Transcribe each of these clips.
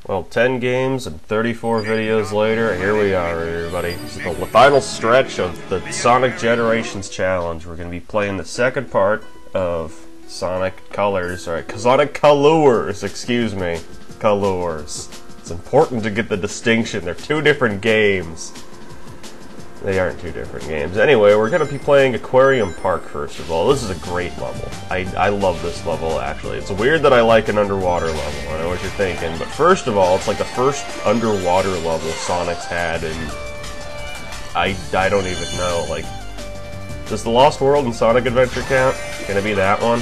Well, 10 games and 34 videos later, here we are, everybody. This is the final stretch of the Sonic Generations Challenge. We're going to be playing the second part of Sonic Colors, Sonic Colors, excuse me. Colors. It's important to get the distinction. They're two different games. They aren't two different games. Anyway, we're going to be playing Aquarium Park first of all. This is a great level. I love this level, actually. It's weird that I like an underwater level. I know what you're thinking. But first of all, it's like the first underwater level Sonic's had, and I don't even know. Like, does the Lost World and Sonic Adventure count? Gonna be that one?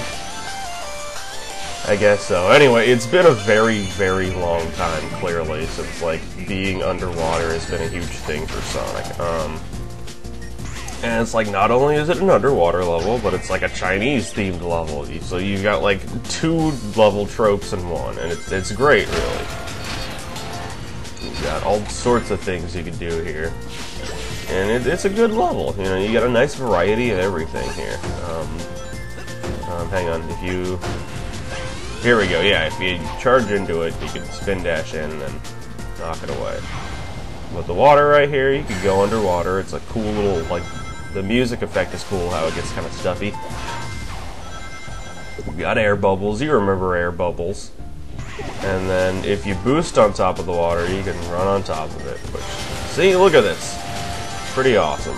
I guess so. Anyway, it's been a very, very long time, clearly, since, like, being underwater has been a huge thing for Sonic. And it's like, not only is it an underwater level, but it's like a Chinese-themed level. So you've got, like, two level tropes in one, and it's great, really. You've got all sorts of things you can do here. And it's a good level, you know, you got a nice variety of everything here. Hang on, if you... Here we go, yeah, if you charge into it, you can spin dash in and then knock it away. With the water right here, you can go underwater. It's a cool little, like, the music effect is cool, how it gets kind of stuffy. You've got air bubbles, you remember air bubbles. And then if you boost on top of the water, you can run on top of it. Which, see, look at this. Pretty awesome.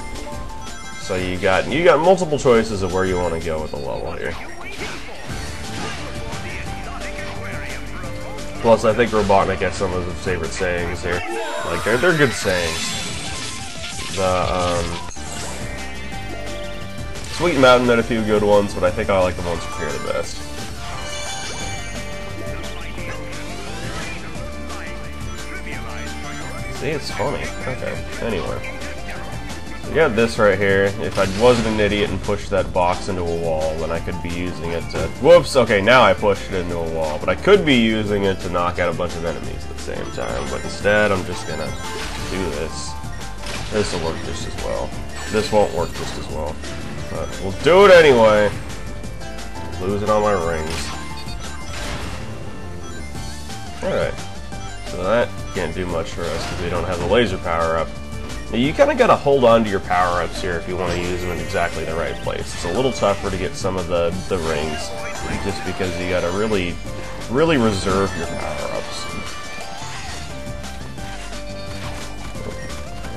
So you got multiple choices of where you want to go with the level here. Plus, I think Robotnik has some of his favorite sayings here. Like, they're good sayings. The, Sweet Mountain had a few good ones, but I think I like the ones from here the best. See, it's funny. Okay, anyway. You got this right here. If I wasn't an idiot and pushed that box into a wall, then I could be using it to... Whoops! Okay, now I pushed it into a wall. But I could be using it to knock out a bunch of enemies at the same time. But instead, I'm just gonna do this. This will work just as well. This won't work just as well. But we'll do it anyway. Losing all my rings. Alright. So that can't do much for us because we don't have the laser power-up. Now, you kind of got to hold on to your power-ups here if you want to use them in exactly the right place. It's a little tougher to get some of the rings, just because you got to really reserve your power-ups.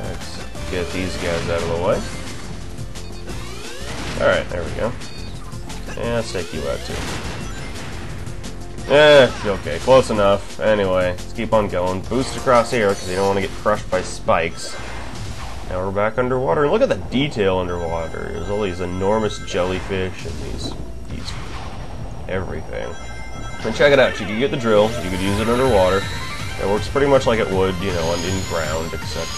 Let's get these guys out of the way. Alright, there we go. And let's take you out too. Okay, close enough. Anyway, let's keep on going. Boost across here, because you don't want to get crushed by spikes. Now we're back underwater, and look at the detail underwater. There's all these enormous jellyfish and these everything. And check it out, you can get the drill, you could use it underwater. It works pretty much like it would, you know, in ground, except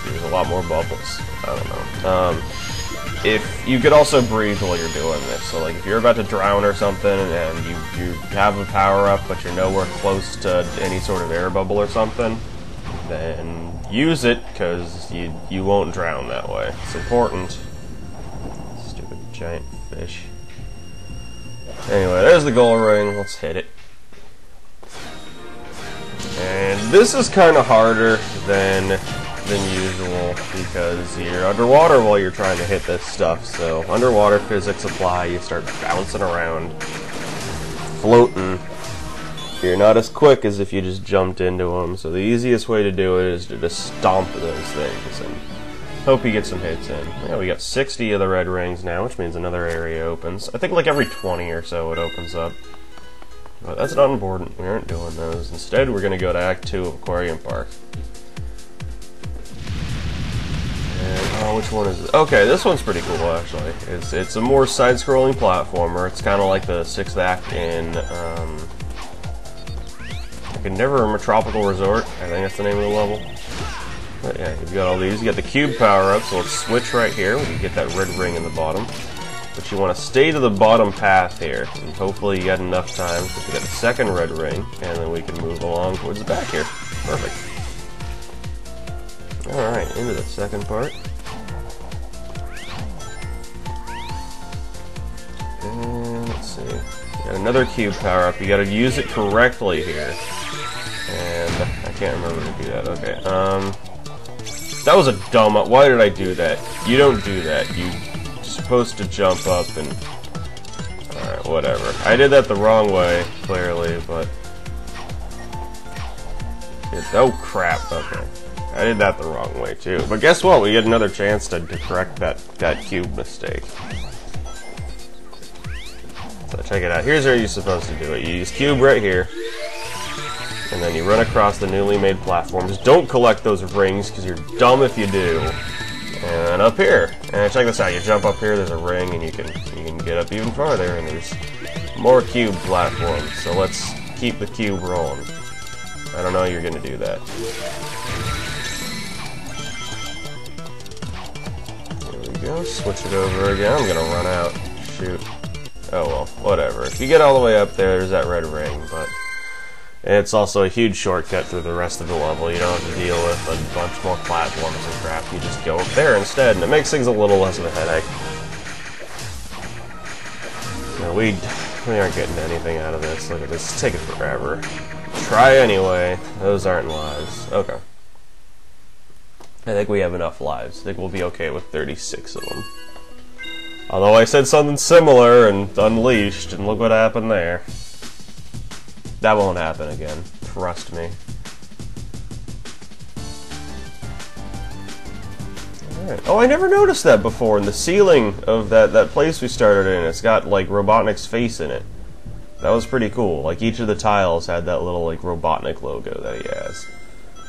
there's a lot more bubbles. I don't know. If you could also breathe while you're doing this, so like if you're about to drown or something and you have a power-up but you're nowhere close to any sort of air bubble or something, then use it, because you won't drown that way. It's important. Stupid giant fish. Anyway, there's the goal ring. Let's hit it. And this is kind of harder than usual, because you're underwater while you're trying to hit this stuff. So underwater physics apply. You start bouncing around, floating. You're not as quick as if you just jumped into them, so the easiest way to do it is to just stomp those things and hope you get some hits in. Yeah, we got 60 of the red rings now, which means another area opens. I think like every 20 or so it opens up. But that's not important, we aren't doing those. Instead, we're going to go to Act 2 of Aquarium Park. And, oh, which one is it? Okay, this one's pretty cool, actually. It's a more side-scrolling platformer. It's kind of like the 6th act in, I can never remember Tropical Resort. I think that's the name of the level. But yeah, you've got all these. You got the cube power-up, so let's switch right here. We can get that red ring in the bottom. But you want to stay to the bottom path here, and hopefully you got enough time to get the second red ring, and then we can move along towards the back here. Perfect. Alright, into the second part. And let's see. Got another cube power-up. You gotta use it correctly here. And I can't remember to do that. Okay, that was a dumb... Why did I do that? You don't do that. You're supposed to jump up and... Alright, whatever. I did that the wrong way, clearly, but... Oh, crap. Okay. I did that the wrong way, too. But guess what? We get another chance to correct that cube mistake. So check it out. Here's how you're supposed to do it. You use cube right here. And then you run across the newly made platforms. Don't collect those rings, because you're dumb if you do. And up here. And check this out. You jump up here, there's a ring, and you can get up even farther, and there's more cube platforms. So let's keep the cube rolling. I don't know you're going to do that. There we go. Switch it over again. I'm going to run out. Shoot. Oh well, whatever. If you get all the way up there, there's that red ring, but it's also a huge shortcut through the rest of the level. You don't have to deal with a bunch more platforms and crap. You just go up there instead, and it makes things a little less of a headache. No, we aren't getting anything out of this. Look at this. It's taking forever. Try anyway. Those aren't lives. Okay. I think we have enough lives. I think we'll be okay with 36 of them. Although I said something similar and unleashed, and look what happened there. That won't happen again. Trust me. Alright. Oh, I never noticed that before. In the ceiling of that place we started in, it's got, like, Robotnik's face in it. That was pretty cool. Like, each of the tiles had that little, like, Robotnik logo that he has.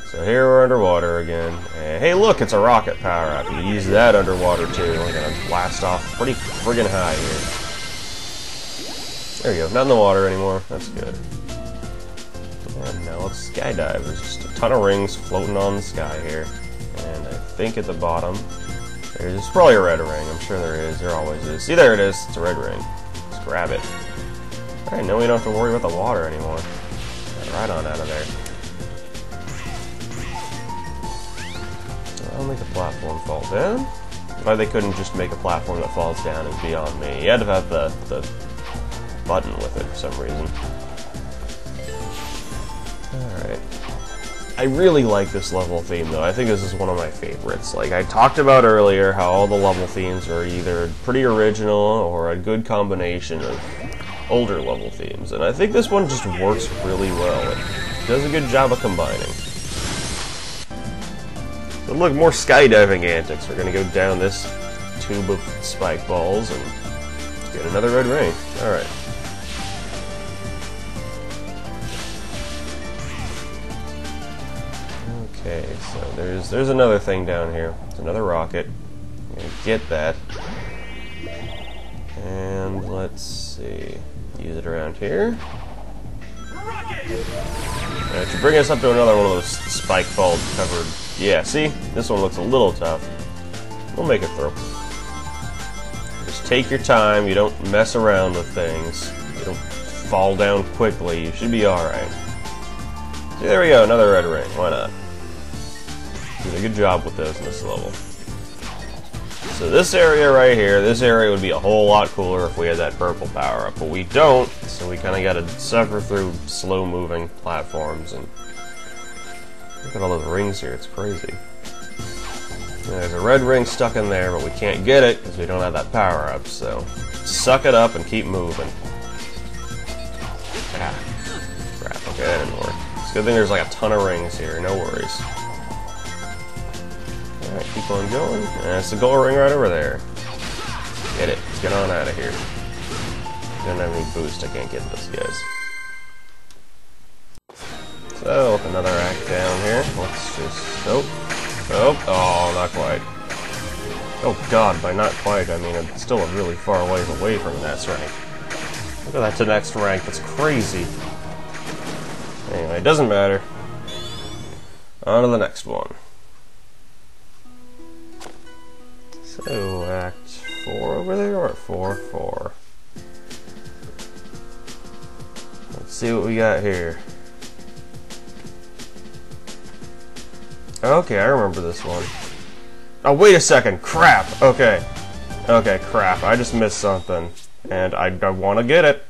So here we're underwater again. And hey, look, it's a rocket power-up. You can use that underwater, too. We're gonna blast off pretty friggin' high here. There you go. Not in the water anymore. That's good. And now let's skydive. There's just a ton of rings floating on the sky here. And I think at the bottom, there's probably a red ring. I'm sure there is. There always is. See, there it is. It's a red ring. Let's grab it. Alright, now we don't have to worry about the water anymore. Get right on out of there. I'll make a platform fall down. Why they couldn't just make a platform that falls down is beyond me. You had to have the button with it for some reason. Alright. I really like this level theme, though. I think this is one of my favorites. Like I talked about earlier, how all the level themes are either pretty original or a good combination of older level themes. And I think this one just works really well. It does a good job of combining. So look, more skydiving antics. We're gonna go down this tube of spike balls and get another red ring. Alright. Okay, so there's another thing down here. It's another rocket. I'm gonna get that. And let's see. Use it around here. To bring us up to another one of those spike ball covered. Yeah, see? This one looks a little tough. We'll make it through. Just take your time. You don't mess around with things. You don't fall down quickly. You should be alright. See, there we go. Another red ring. Why not? Did a good job with those in this level. So this area right here, this area would be a whole lot cooler if we had that purple power-up, but we don't, so we kind of got to suffer through slow-moving platforms, and look at all those rings here, it's crazy. There's a red ring stuck in there, but we can't get it because we don't have that power-up, so suck it up and keep moving. Ah, crap, okay, that didn't work. It's a good thing there's like a ton of rings here, no worries. Alright, keep on going. It's the gold ring right over there. Get it. Let's get on out of here. Don't have any boost. I can't get those guys. So, another act down here. Let's just... Oh, not quite. Oh god, by not quite, I mean it's still a really far ways away from the next rank. Look at that, the next rank. That's crazy. Anyway, it doesn't matter. On to the next one. So, Act 4 over there, or 4? Let's see what we got here. Okay, I remember this one. Oh, wait a second! Crap! Okay. Okay, crap. I just missed something. And I want to get it.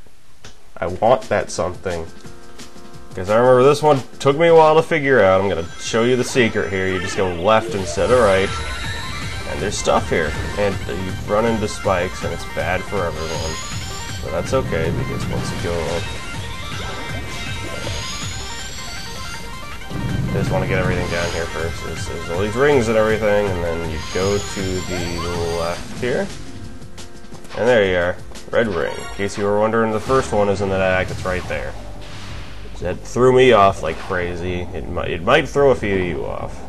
I want that something. Because I remember this one took me a while to figure out. I'm going to show you the secret here. You just go left instead of right. And there's stuff here. And you run into spikes, and it's bad for everyone. But that's okay, because once you go up... I just want to get everything down here first. There's all these rings and everything, and then you go to the left here. And there you are. Red ring. In case you were wondering, the first one is in that act. It's right there. That threw me off like crazy. It might throw a few of you off.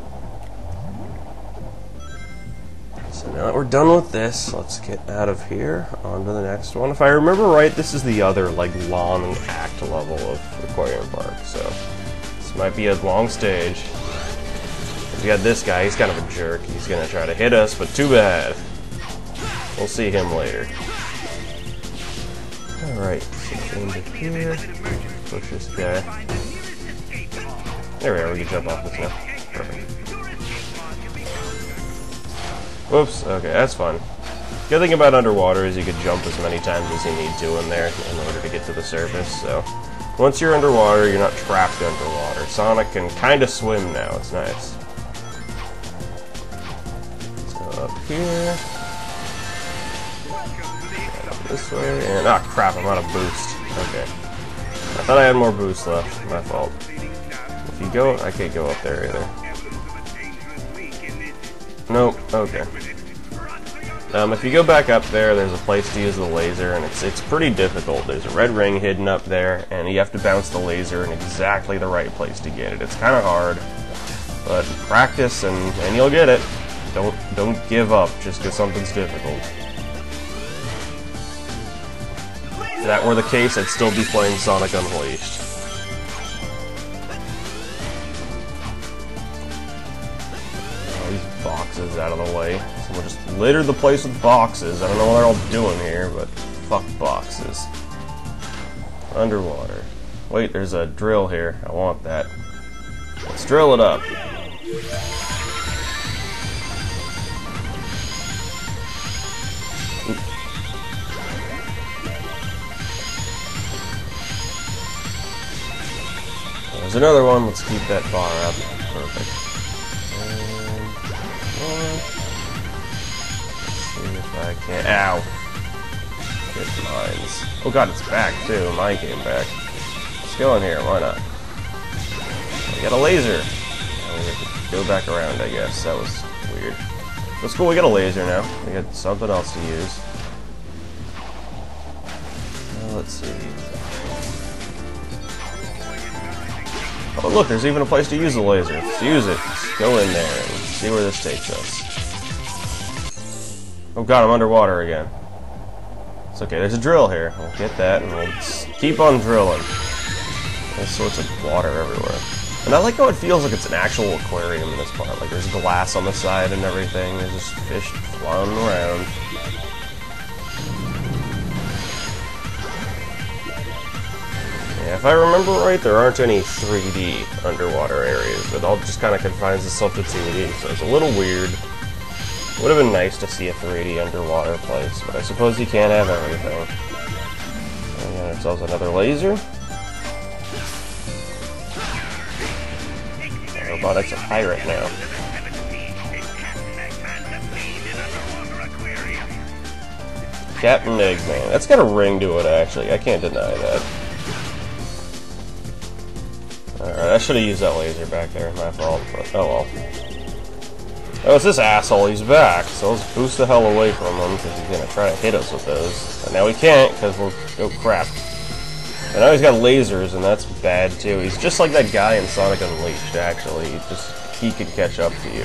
So now that we're done with this, let's get out of here onto the next one. If I remember right, this is the other like long act level of Aquarium Park. So this might be a long stage. We got this guy. He's kind of a jerk. He's gonna try to hit us, but too bad. We'll see him later. Alright, so into here. Push this guy. There we are, we can jump off this now. Perfect. Whoops, okay, that's fun. Good thing about underwater is you can jump as many times as you need to in there in order to get to the surface, so... Once you're underwater, you're not trapped underwater. Sonic can kind of swim now, it's nice. So up here... This way, and ah crap, I'm out of boost. Okay. I thought I had more boost left. My fault. If you go, I can't go up there either. Nope. Okay. If you go back up there, there's a place to use the laser, and it's pretty difficult. There's a red ring hidden up there, and you have to bounce the laser in exactly the right place to get it. It's kind of hard, but practice and you'll get it. Don't give up just because something's difficult. If that were the case, I'd still be playing Sonic Unleashed. Oh, these boxes out of the way. Someone just littered the place with boxes. I don't know what they're all doing here, but fuck boxes. Underwater. Wait, there's a drill here. I want that. Let's drill it up. There's another one. Let's keep that bar up. Perfect. And let's see if I can. Ow! Get mines. Oh god, it's back too. Mine came back. Let's go in here. Why not? We got a laser. Oh, we have to go back around, I guess. That was weird. That's cool. We got a laser now. We got something else to use. Let's see. Oh look, there's even a place to use the laser. Let's use it. Let's go in there and see where this takes us. Oh god, I'm underwater again. It's okay, there's a drill here. We'll get that and we'll keep on drilling. All sorts of water everywhere. And I like how it feels like it's an actual aquarium in this part. Like there's glass on the side and everything. There's just fish flying around. Yeah, if I remember right, there aren't any 3D underwater areas. It all just kind of confines itself to 2D, so it's a little weird. Would have been nice to see a 3D underwater place, but I suppose you can't have everything. And we got ourselves another laser. The robotic's a pirate now. Captain Eggman. That's got a ring to it, actually. I can't deny that. Alright, I should have used that laser back there. My fault, but oh well. Oh, it's this asshole. He's back. So let's boost the hell away from him, because he's going to try to hit us with those. And now we can't, because we're... oh, crap. And now he's got lasers, and that's bad, too. He's just like that guy in Sonic Unleashed, actually. He could catch up to you.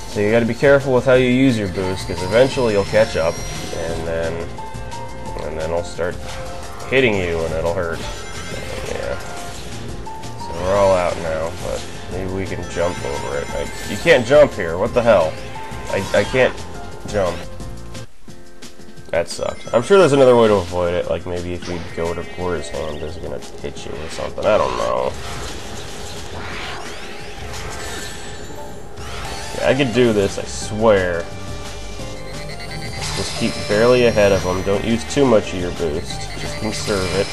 So you got to be careful with how you use your boost, because eventually he'll catch up, and then he'll start hitting you, and it'll hurt. Yeah. So we're all out now, but maybe we can jump over it. You can't jump here. What the hell? I can't jump. That sucked. I'm sure there's another way to avoid it, like maybe if you go to where his hand is gonna hit you or something. I don't know. Yeah, I could do this, I swear. Let's just keep barely ahead of them. Don't use too much of your boost. Just conserve it.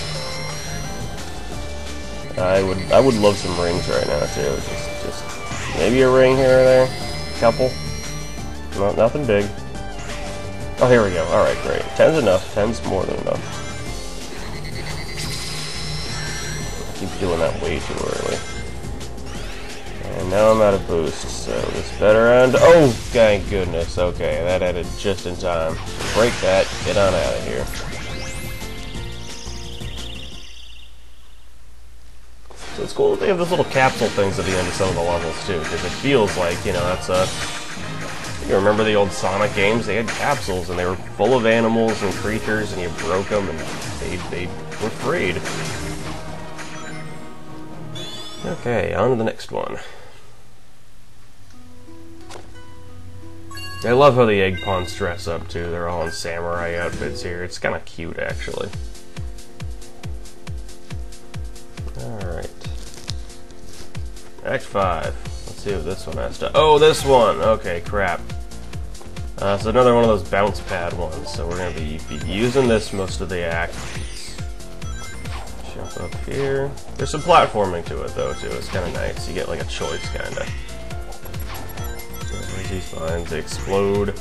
I would love some rings right now too. Just maybe a ring here or there. Couple. No, nothing big. Oh, here we go. Alright, great. 10's enough. 10's more than enough. I keep doing that way too early. And now I'm out of boost, so this better end. Oh, thank goodness. Okay, that ended just in time. Break that. Get on out of here. So it's cool that they have those little capsule things at the end of some of the levels too, because it feels like, you know, that's a... You remember the old Sonic games? They had capsules, and they were full of animals and creatures, and you broke them, and they were freed. Okay, on to the next one. I love how the egg pawns dress up, too. They're all in samurai outfits here. It's kind of cute, actually. Alright. Act 5. Let's see what this one has to... Oh, this one! Okay, crap. So another one of those bounce pad ones. So we're going to be using this most of the act. Let's jump up here. There's some platforming to it, though, too. It's kind of nice. You get, like, a choice, kind of. There's these vines. They explode.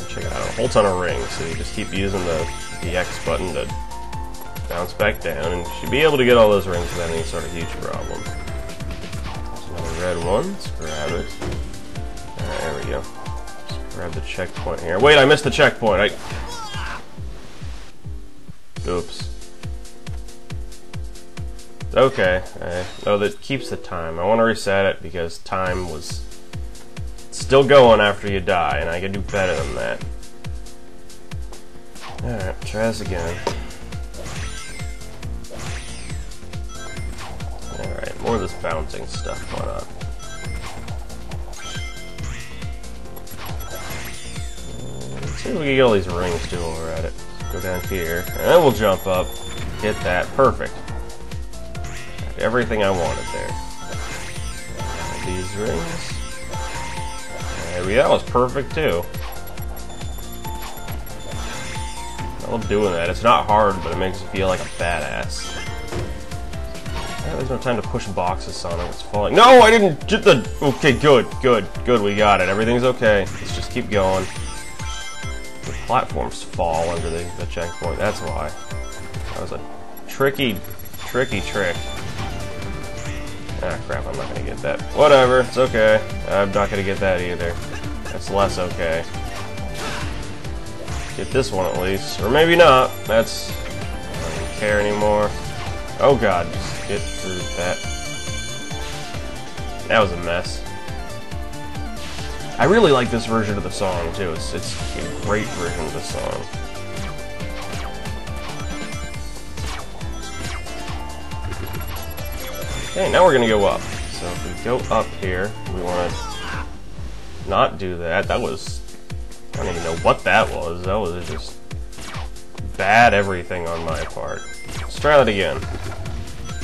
Check it out. A whole ton of rings. So you just keep using the X button to bounce back down, and you should be able to get all those rings without any sort of huge problem. There's another red one. Let's grab it. Alright, there we go. Just grab the checkpoint here. Wait, I missed the checkpoint. Oops. Okay. Oh, that keeps the time. I want to reset it because time was still going after you die, and I can do better than that. Alright, try this again. Alright, more of this bouncing stuff going on. Let's see if we can get all these rings too while we're at it. Let's go down here, and then we'll jump up. Get that. Perfect. Got everything I wanted there. These rings. There we go. That was perfect too. I love doing that. It's not hard, but it makes you feel like a badass. There's no time to push boxes, Sonic. It's falling. No, I didn't get the... Okay, good. We got it. Everything's okay. Let's just keep going. The platforms fall under the checkpoint. That's why. That was a tricky trick. Ah, crap. I'm not going to get that. Whatever. It's okay. I'm not going to get that either. That's less okay. Get this one at least. Or maybe not. That's... I don't even care anymore. Oh god, just get through that. That was a mess. I really like this version of the song too. It's a great version of the song. Okay, now we're gonna go up. So if we go up here, we want to not do that. That was... I don't even know what that was. That was just bad everything on my part. Let's try that again.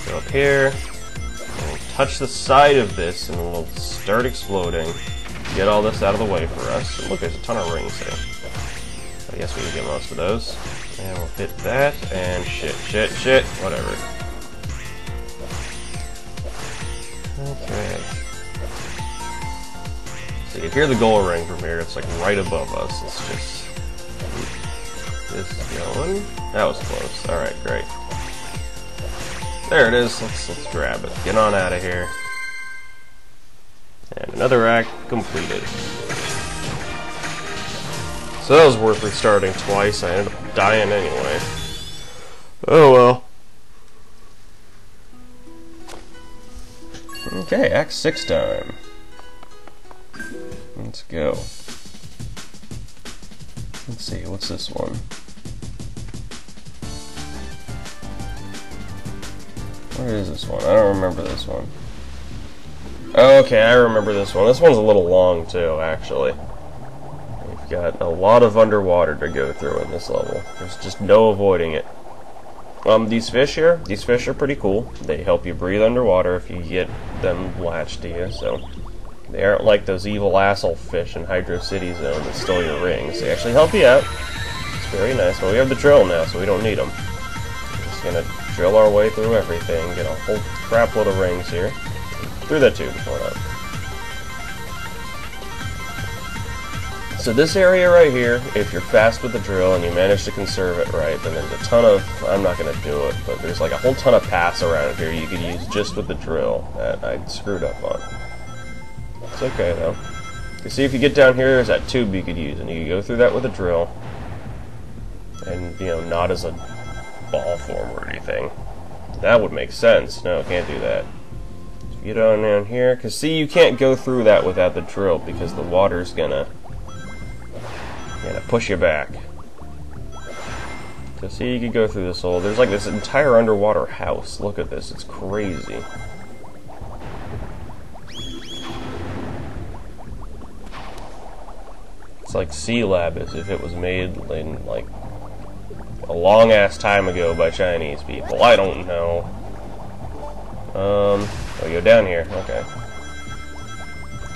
Go up here, and we'll touch the side of this, and it'll start exploding. Get all this out of the way for us. And look, there's a ton of rings here. I guess we can get most of those. And we'll hit that, and shit, whatever. Okay. So you hear the gold ring from here. It's like right above us. It's just... This going. That was close. Alright, great. There it is. Let's grab it. Get on out of here. And another act completed. So that was worth restarting twice. I ended up dying anyway. Oh well. Okay, Act 6 time. Let's go. Let's see, what's this one? Where is this one? I don't remember this one. Okay, I remember this one. This one's a little long too, actually. We've got a lot of underwater to go through in this level. There's just no avoiding it. These fish are pretty cool. They help you breathe underwater if you get them latched to you, so they aren't like those evil asshole fish in Hydro City Zone that stole your rings. They actually help you out. It's very nice. Well, we have the drill now, so we don't need them. We're just gonna drill our way through everything, get a whole crap load of rings here. Through that tube, why not? So this area right here, if you're fast with the drill and you manage to conserve it right, then there's a ton of, I'm not going to do it, but there's like a whole ton of paths around here you could use just with the drill that I screwed up on. It's okay though. You see, if you get down here, there's that tube you could use, and you can go through that with a drill, and, you know, not as a ball form or anything. That would make sense. No, can't do that. So get on down here, because see, you can't go through that without the drill, because the water's gonna push you back. So see, you can go through this hole. There's like this entire underwater house. Look at this, it's crazy. It's like Sea Lab as if it was made in like a long ass time ago by Chinese people. I don't know. Oh, you go down here. Okay.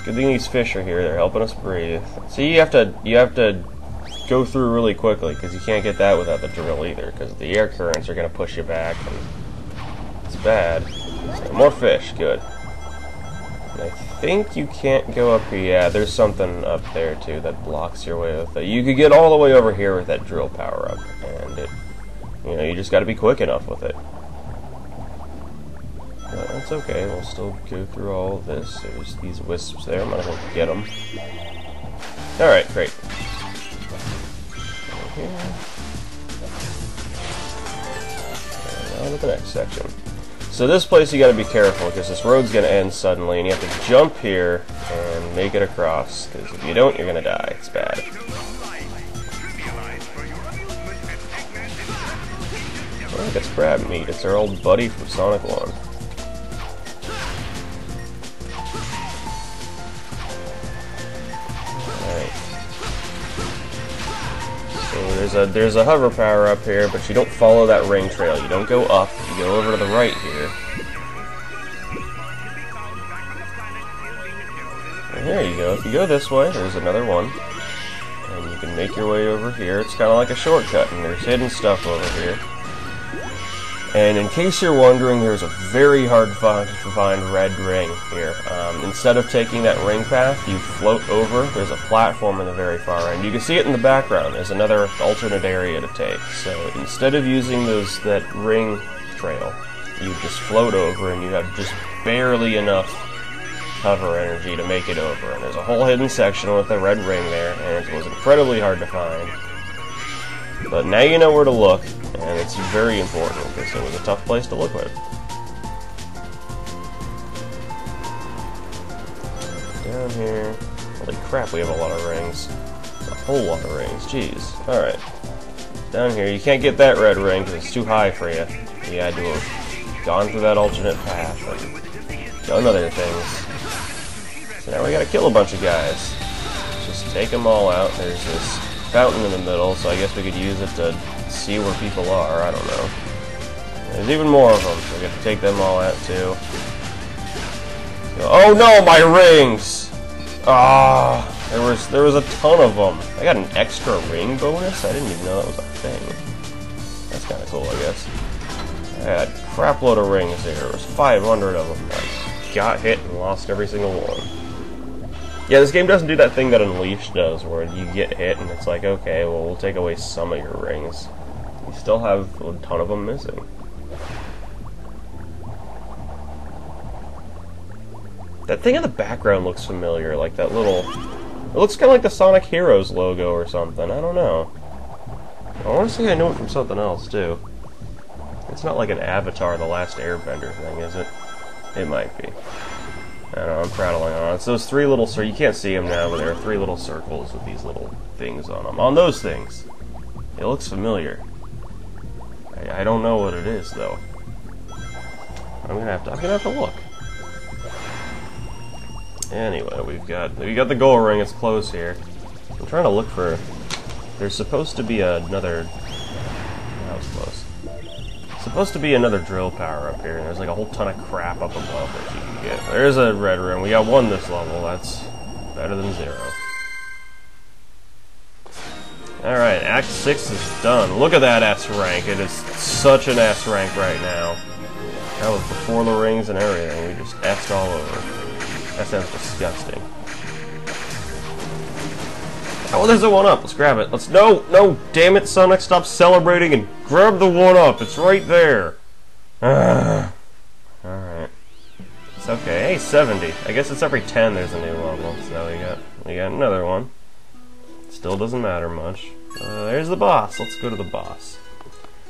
Good thing these fish are here. They're helping us breathe. See, you have to go through really quickly because you can't get that without the drill either, because the air currents are going to push you back, and it's bad. So, more fish. Good. And I think you can't go up here. Yeah, there's something up there too that blocks your way with it. You could get all the way over here with that drill power up, and it, you know, you just got to be quick enough with it. But that's okay. We'll still go through all of this. There's these wisps there. Might as well get them. All right, great. Here. And on to the next section. So this place you got to be careful because this road's going to end suddenly, and you have to jump here and make it across. Because if you don't, you're going to die. It's bad. Oh, look, it's crab meat. It's our old buddy from Sonic 1. There's a hover power up here, but you don't follow that ring trail. You don't go up, you go over to the right here. And there you go. If you go this way, there's another one. And you can make your way over here. It's kind of like a shortcut, and there's hidden stuff over here. And in case you're wondering, there's a very hard to find red ring here. Instead of taking that ring path, you float over. There's a platform in the very far end. You can see it in the background. There's another alternate area to take. So instead of using that ring trail, you just float over, and you have just barely enough hover energy to make it over. And there's a whole hidden section with the red ring there, and it was incredibly hard to find. But now you know where to look, and it's very important because it was a tough place to look with. Down here. Holy crap, we have a lot of rings. A whole lot of rings, jeez. Alright. Down here, you can't get that red ring because it's too high for you. You had to have gone through that alternate path and done other things. So now we gotta kill a bunch of guys. Just take them all out. There's this fountain in the middle, so I guess we could use it to see where people are. I don't know. There's even more of them, so we have to take them all out too. Oh no, my rings! Ah, there was a ton of them. I got an extra ring bonus. I didn't even know that was a thing. That's kind of cool, I guess. I had a crap load of rings there. There was 500 of them. I got hit and lost every single one. Yeah, this game doesn't do that thing that Unleashed does, where you get hit and it's like, okay, well, we'll take away some of your rings. You still have a ton of them missing. That thing in the background looks familiar, like that little... It looks kind of like the Sonic Heroes logo or something, I don't know. I want to say I know it from something else, too. It's not like an Avatar, The Last Airbender thing, is it? It might be. I don't know, I'm prattling on. It's those three little circles. You can't see them now, but there are three little circles with these little things on them. On those things. It looks familiar. I don't know what it is, though. I'm gonna have to look. Anyway, we got the gold ring. It's close here. I'm trying to look for. There's supposed to be another. That was close. Supposed to be another drill power up here, and there's like a whole ton of crap up above that you can get. There's a red room. We got 1 this level. That's better than 0. Alright, Act 6 is done. Look at that S rank. It is such an S rank right now. That was before the rings and everything. We just S'd all over. That sounds disgusting. Oh, there's a 1-up. Let's grab it. Let's... No! Damn it, Sonic. Stop celebrating and grab the 1-up. It's right there. Alright. It's okay. Hey, 70. I guess it's every 10 there's a new level. So we got another one. Still doesn't matter much. There's the boss. Let's go to the boss.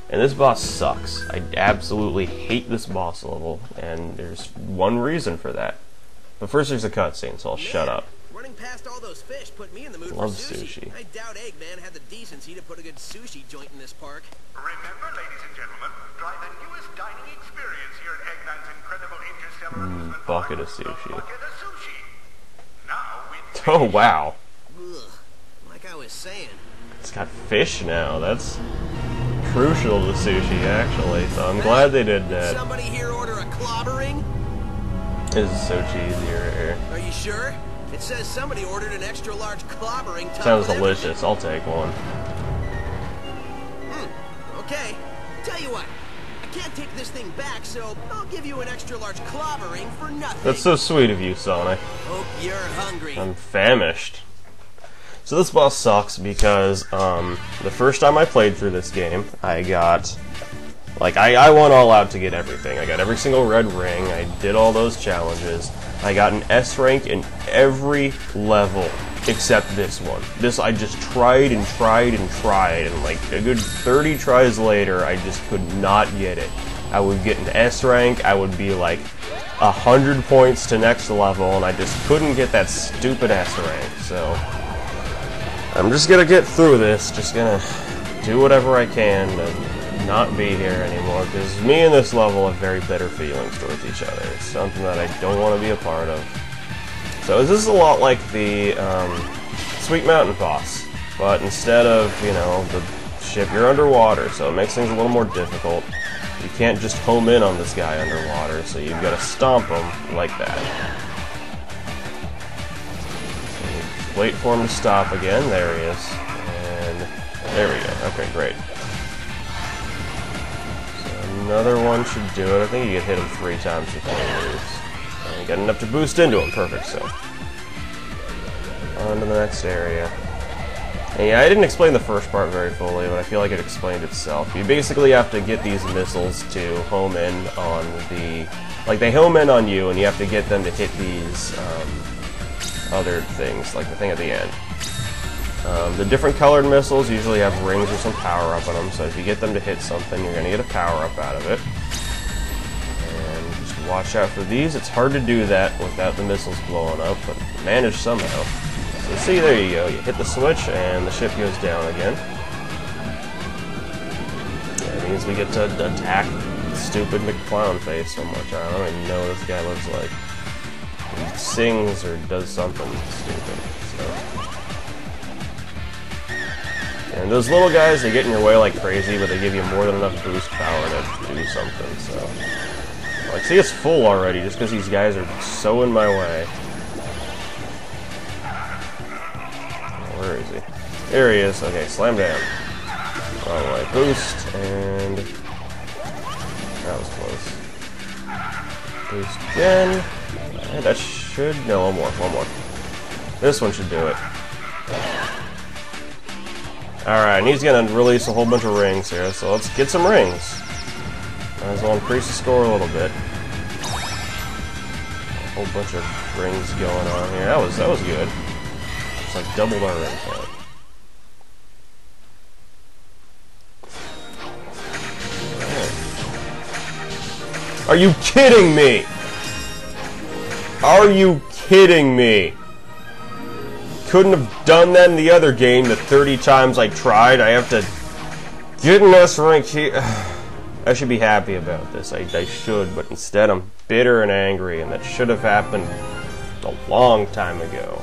And this boss sucks. I absolutely hate this boss level, and there's one reason for that. But first there's a cutscene, so I'll shut up. Running past all those fish put me in the mood Love for sushi. I doubt Eggman had the decency to put a good sushi joint in this park. Remember, ladies and gentlemen, try the newest dining experience here at Eggman's incredible interstellar amusement bucket of park, sushi. the Bucket of Sushi. Now with Oh, wow. Ugh. Like I was saying. It's got fish now. That's crucial to sushi, actually. So I'm glad they did that. Somebody here order a clobbering? This is so cheesy right here. Are you sure? It says somebody ordered an extra large clobbering. Sounds delicious. I'll take one. Okay. Tell you what. I can't take this thing back, so I'll give you an extra large clobbering for nothing. That's so sweet of you, Sonic. Hope you're hungry. I'm famished. So this boss sucks because the first time I played through this game, I got... Like, I went all out to get everything. I got every single red ring, I did all those challenges. I got an S rank in every level except this one. This I just tried and tried and tried, and like a good 30 tries later, I just could not get it. I would get an S rank, I would be like 100 points to next level, and I just couldn't get that stupid S rank, so... I'm just gonna get through this, just gonna do whatever I can to not be here anymore, because me and this level have very bitter feelings towards each other. It's something that I don't want to be a part of. So this is a lot like the Sweet Mountain boss, but instead of, you know, the ship, you're underwater, so it makes things a little more difficult. You can't just home in on this guy underwater, so you've got to stomp him like that. Wait for him to stop again. There he is. And there we go. Okay, great. Another one should do it. I think you can hit him 3 times before he moves. And you got enough to boost into him. Perfect, so. On to the next area. And yeah, I didn't explain the first part very fully, but I feel like it explained itself. You basically have to get these missiles to home in on the... Like, they home in on you, and you have to get them to hit these other things, like the thing at the end. The different colored missiles usually have rings or some power-up on them, so if you get them to hit something, you're going to get a power-up out of it. And just watch out for these. It's hard to do that without the missiles blowing up, but manage somehow. So see, there you go. You hit the switch, and the ship goes down again. That means we get to attack stupid McClown face so much. I don't even know what this guy looks like. He sings or does something stupid, so... And those little guys, they get in your way like crazy, but they give you more than enough boost power to do something, so... Like, see, it's full already, just because these guys are so in my way. Oh, where is he? There he is. Okay, slam down. Alright, boost, and... That was close. Boost again. Okay, that should... No, one more. This one should do it. Alright, and he's gonna release a whole bunch of rings here, so let's get some rings. Might as well increase the score a little bit. A whole bunch of rings going on here. That was good. It's like doubled our ring count. Right. Are you kidding me? Are you kidding me? Couldn't have done that in the other game the 30 times I tried. I have to get an S rank here. I should be happy about this. I should, but instead I'm bitter and angry, and that should have happened a long time ago.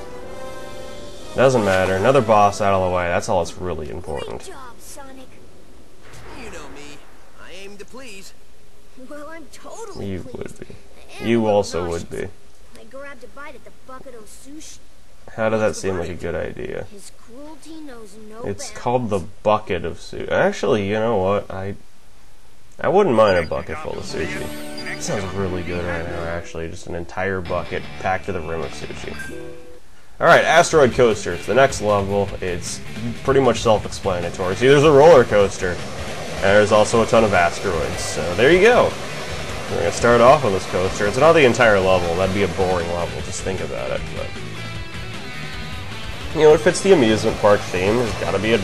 Doesn't matter. Another boss out of the way. That's all that's really important. Great job, Sonic. You know me. I I aim to please. Well, I'm totally You pleased. would be. And You a little also would nauseous. be. I grabbed a bite at the bucket of sushi. How does that seem like a good idea? His cruelty knows no It's bounds. called the bucket of sushi. Actually, you know what? I wouldn't mind a bucket full of sushi. That sounds really good right now, actually. Just an entire bucket packed to the rim of sushi. Alright, Asteroid Coaster. It's the next level. It's pretty much self-explanatory. See, there's a roller coaster. And there's also a ton of asteroids. So there you go. We're going to start off on this coaster. It's not the entire level. That'd be a boring level. Just think about it. But you know, it fits the amusement park theme. There's got to be a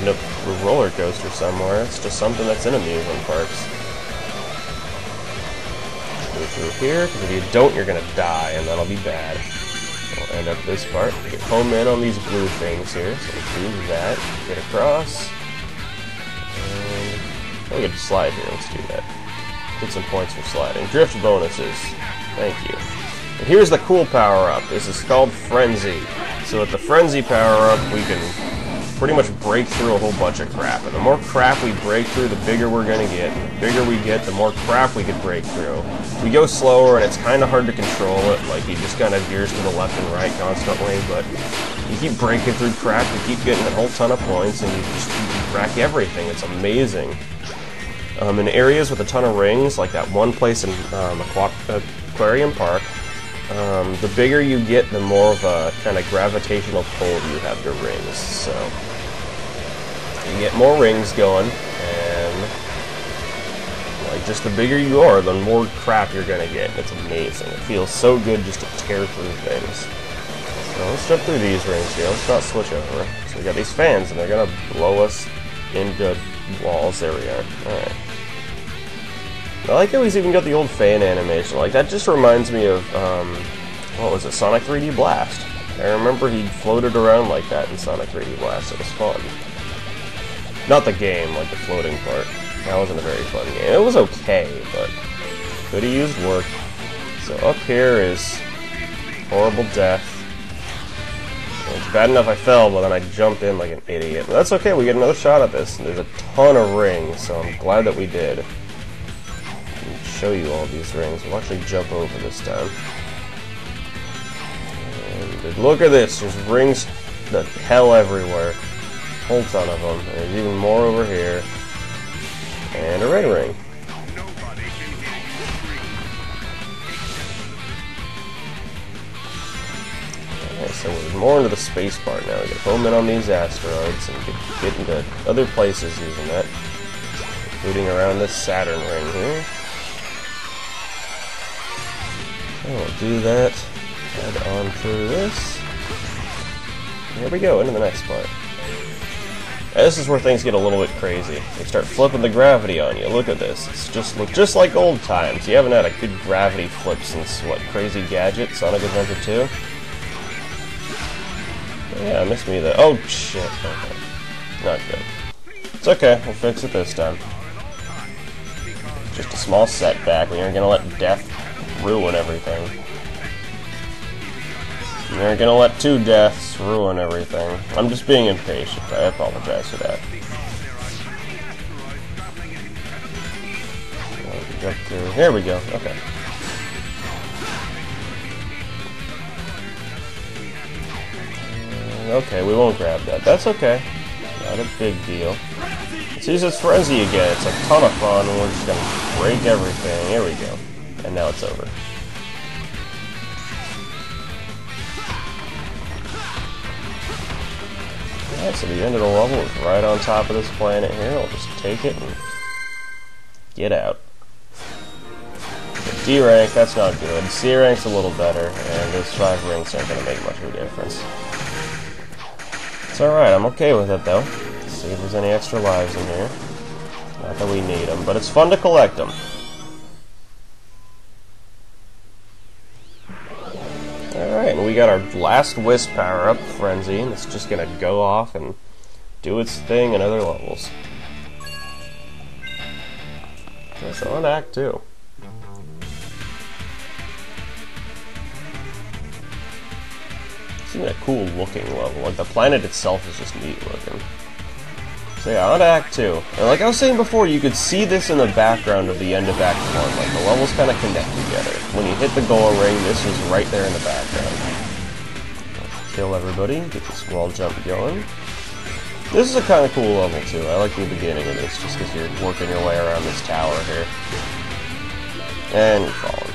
roller coaster somewhere. It's just something that's in amusement parks. Go through here, because if you don't, you're going to die, and that'll be bad. We'll end up this part. Get home in on these blue things here. So we'll do that. Get across. And we get to slide here. Let's do that. Get some points for sliding. Drift bonuses. Thank you. And here's the cool power-up. This is called Frenzy. So with the Frenzy power-up, we can pretty much break through a whole bunch of crap. And the more crap we break through, the bigger we're going to get. And the bigger we get, the more crap we can break through. We go slower, and it's kind of hard to control it. Like, he just kind of veers to the left and right constantly. But you keep breaking through crap, you keep getting a whole ton of points, and you crack everything. It's amazing. In areas with a ton of rings, like that one place in Aquarium Park, the bigger you get, the more of a kind of gravitational pull you have to rings. So you get more rings going, and like just the bigger you are, the more crap you're gonna get. It's amazing. It feels so good just to tear through things. So let's jump through these rings here. Let's not switch over. So we got these fans, and they're gonna blow us into walls. There we are. All right. I like how he's even got the old fan animation. Like, that just reminds me of, what was it, Sonic 3D Blast. I remember he floated around like that in Sonic 3D Blast. It was fun. Not the game, like the floating part. That wasn't a very fun game. It was okay, but could have used work. So up here is horrible death. And it's bad enough I fell, but then I jumped in like an idiot. But that's okay, we get another shot at this. There's a ton of rings, so I'm glad that we did. Show you all these rings. We'll actually jump over this time. And look at this. There's rings the hell everywhere. Whole ton of them. There's even more over here. And a red ring. Alright, so we're more into the space part now. We get home in on these asteroids and get into other places using that. Including around this Saturn ring here. We'll do that, head on through this. Here we go, into the next part. Now, this is where things get a little bit crazy. They start flipping the gravity on you. Look at this. It's just like old times. You haven't had a good gravity flip since, what, Crazy Gadget, Sonic Adventure 2? Yeah, miss me there. Oh, shit. Okay. Not good. It's okay, we'll fix it this time. Just a small setback. We aren't gonna let death ruin everything. We aren't gonna let two deaths ruin everything. I'm just being impatient. I apologize for that. Jump through. Here we go. Okay. Okay, we won't grab that. That's okay. Not a big deal. Let's use this Frenzy again. It's a ton of fun. We're just gonna break everything. Here we go. And now it's over. Alright, so the end of the level is right on top of this planet here. I'll just take it and get out. D rank, that's not good. C rank's a little better, and those 5 rings aren't going to make much of a difference. It's alright, I'm okay with it though. Let's see if there's any extra lives in here. Not that we need them, but it's fun to collect them. Alright, and we got our last Wisp power-up, Frenzy, and it's just gonna go off and do its thing in other levels. That's on Act 2. It's even a cool looking level. Like, the planet itself is just neat looking. It's So yeah, on to Act 2. And like I was saying before, you could see this in the background of the end of Act 1. Like, the levels kind of connect together. When you hit the goal ring, this was right there in the background. Kill everybody, get this wall jump going. This is a kind of cool level, too. I like the beginning of this, just because you're working your way around this tower here. And you're falling.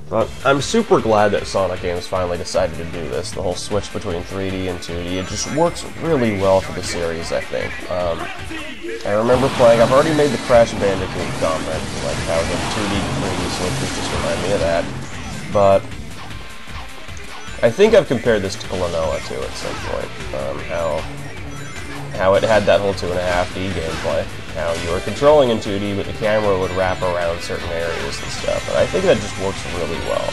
But I'm super glad that Sonic Games finally decided to do this. The whole switch between 3D and 2D. It just works really well for the series, I think. I remember playing, I've already made the Crash Bandicoot comment, like how the 2D to 3D switches just remind me of that. But I think I've compared this to Klonoa too at some point. How it had that whole 2.5D gameplay. How you were controlling in 2D, but the camera would wrap around certain areas and stuff. And I think that just works really well.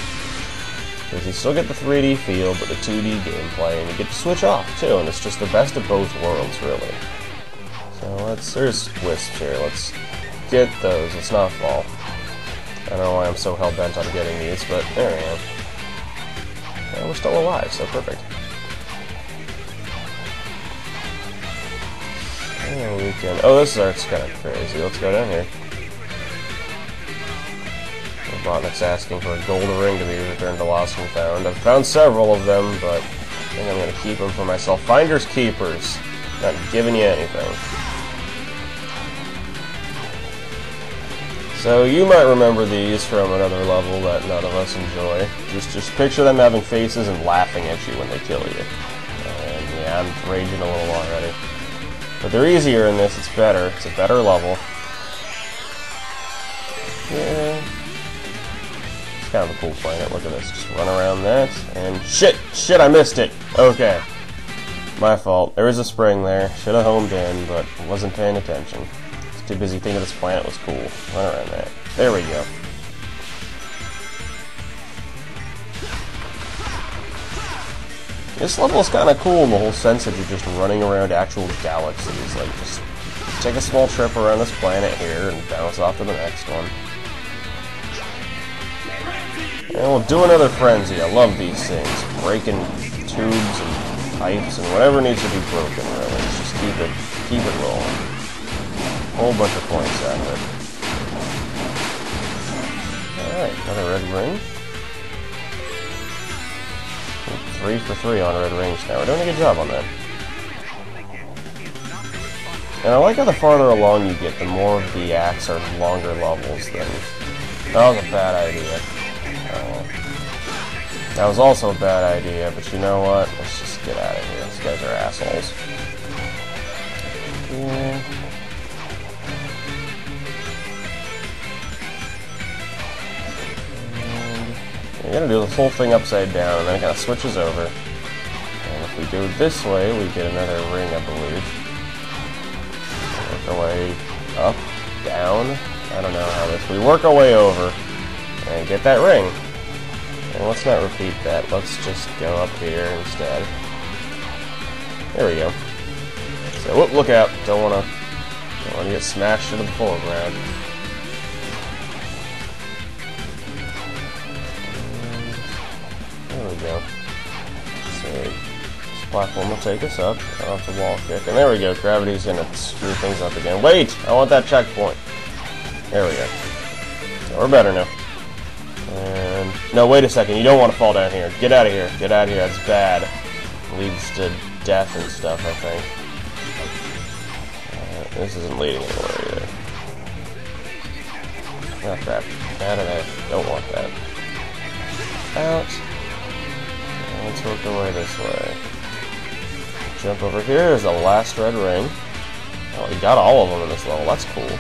Because you still get the 3D feel, but the 2D gameplay, and you get to switch off too, and it's just the best of both worlds, really. So there's wisps here, let's get those, let's not fall. I don't know why I'm so hell-bent on getting these, but there I am. And we're still alive, so perfect. Oh, this art's kind of crazy. Let's go down here. Robotnik's asking for a gold ring to be returned to Lost and Found. I've found several of them, but I think I'm going to keep them for myself. Finders keepers. Not giving you anything. So you might remember these from another level that none of us enjoy. Just picture them having faces and laughing at you when they kill you. And yeah, I'm raging a little already. But they're easier in this, it's better. It's a better level. Yeah. It's kind of a cool planet, look at this. Just run around that, and shit, I missed it! Okay. My fault. There is a spring there. Should have homed in, but wasn't paying attention. Was too busy thinking this planet was cool. Run around that. There we go. This level is kind of cool in the whole sense that you're just running around actual galaxies. Like, just take a small trip around this planet here and bounce off to the next one. And we'll do another frenzy. I love these things. Breaking tubes and pipes and whatever needs to be broken, really. Just keep it rolling. Whole bunch of points out of it. Alright, another red ring. 3 for 3 on red rings now. We're doing a good job on that. And I like how the farther along you get, the more of the acts are longer levels than... That was a bad idea. That was also a bad idea, but you know what? Let's just get out of here. These guys are assholes. Yeah. You're gonna do this whole thing upside down, and then it kind of switches over. And if we go this way, we get another ring, I believe. Work our way up, down. I don't know how this. We work our way over and get that ring. And let's not repeat that. Let's just go up here instead. There we go. So, whoop! Look out! Don't wanna get smashed into the foreground. There we go. So, this platform will take us up. I'll have to wall kick. And there we go. Gravity's gonna screw things up again. Wait! I want that checkpoint. There we go. So we're better now. And... No, wait a second. You don't want to fall down here. Get out of here. Get out of here. That's bad. Leads to death and stuff, I think. This isn't leading anywhere either. Oh, crap. Out of there. Don't want that. Out. Let's work our way this way. Jump over here. There's the last red ring. Oh, we got all of them in this level. That's cool.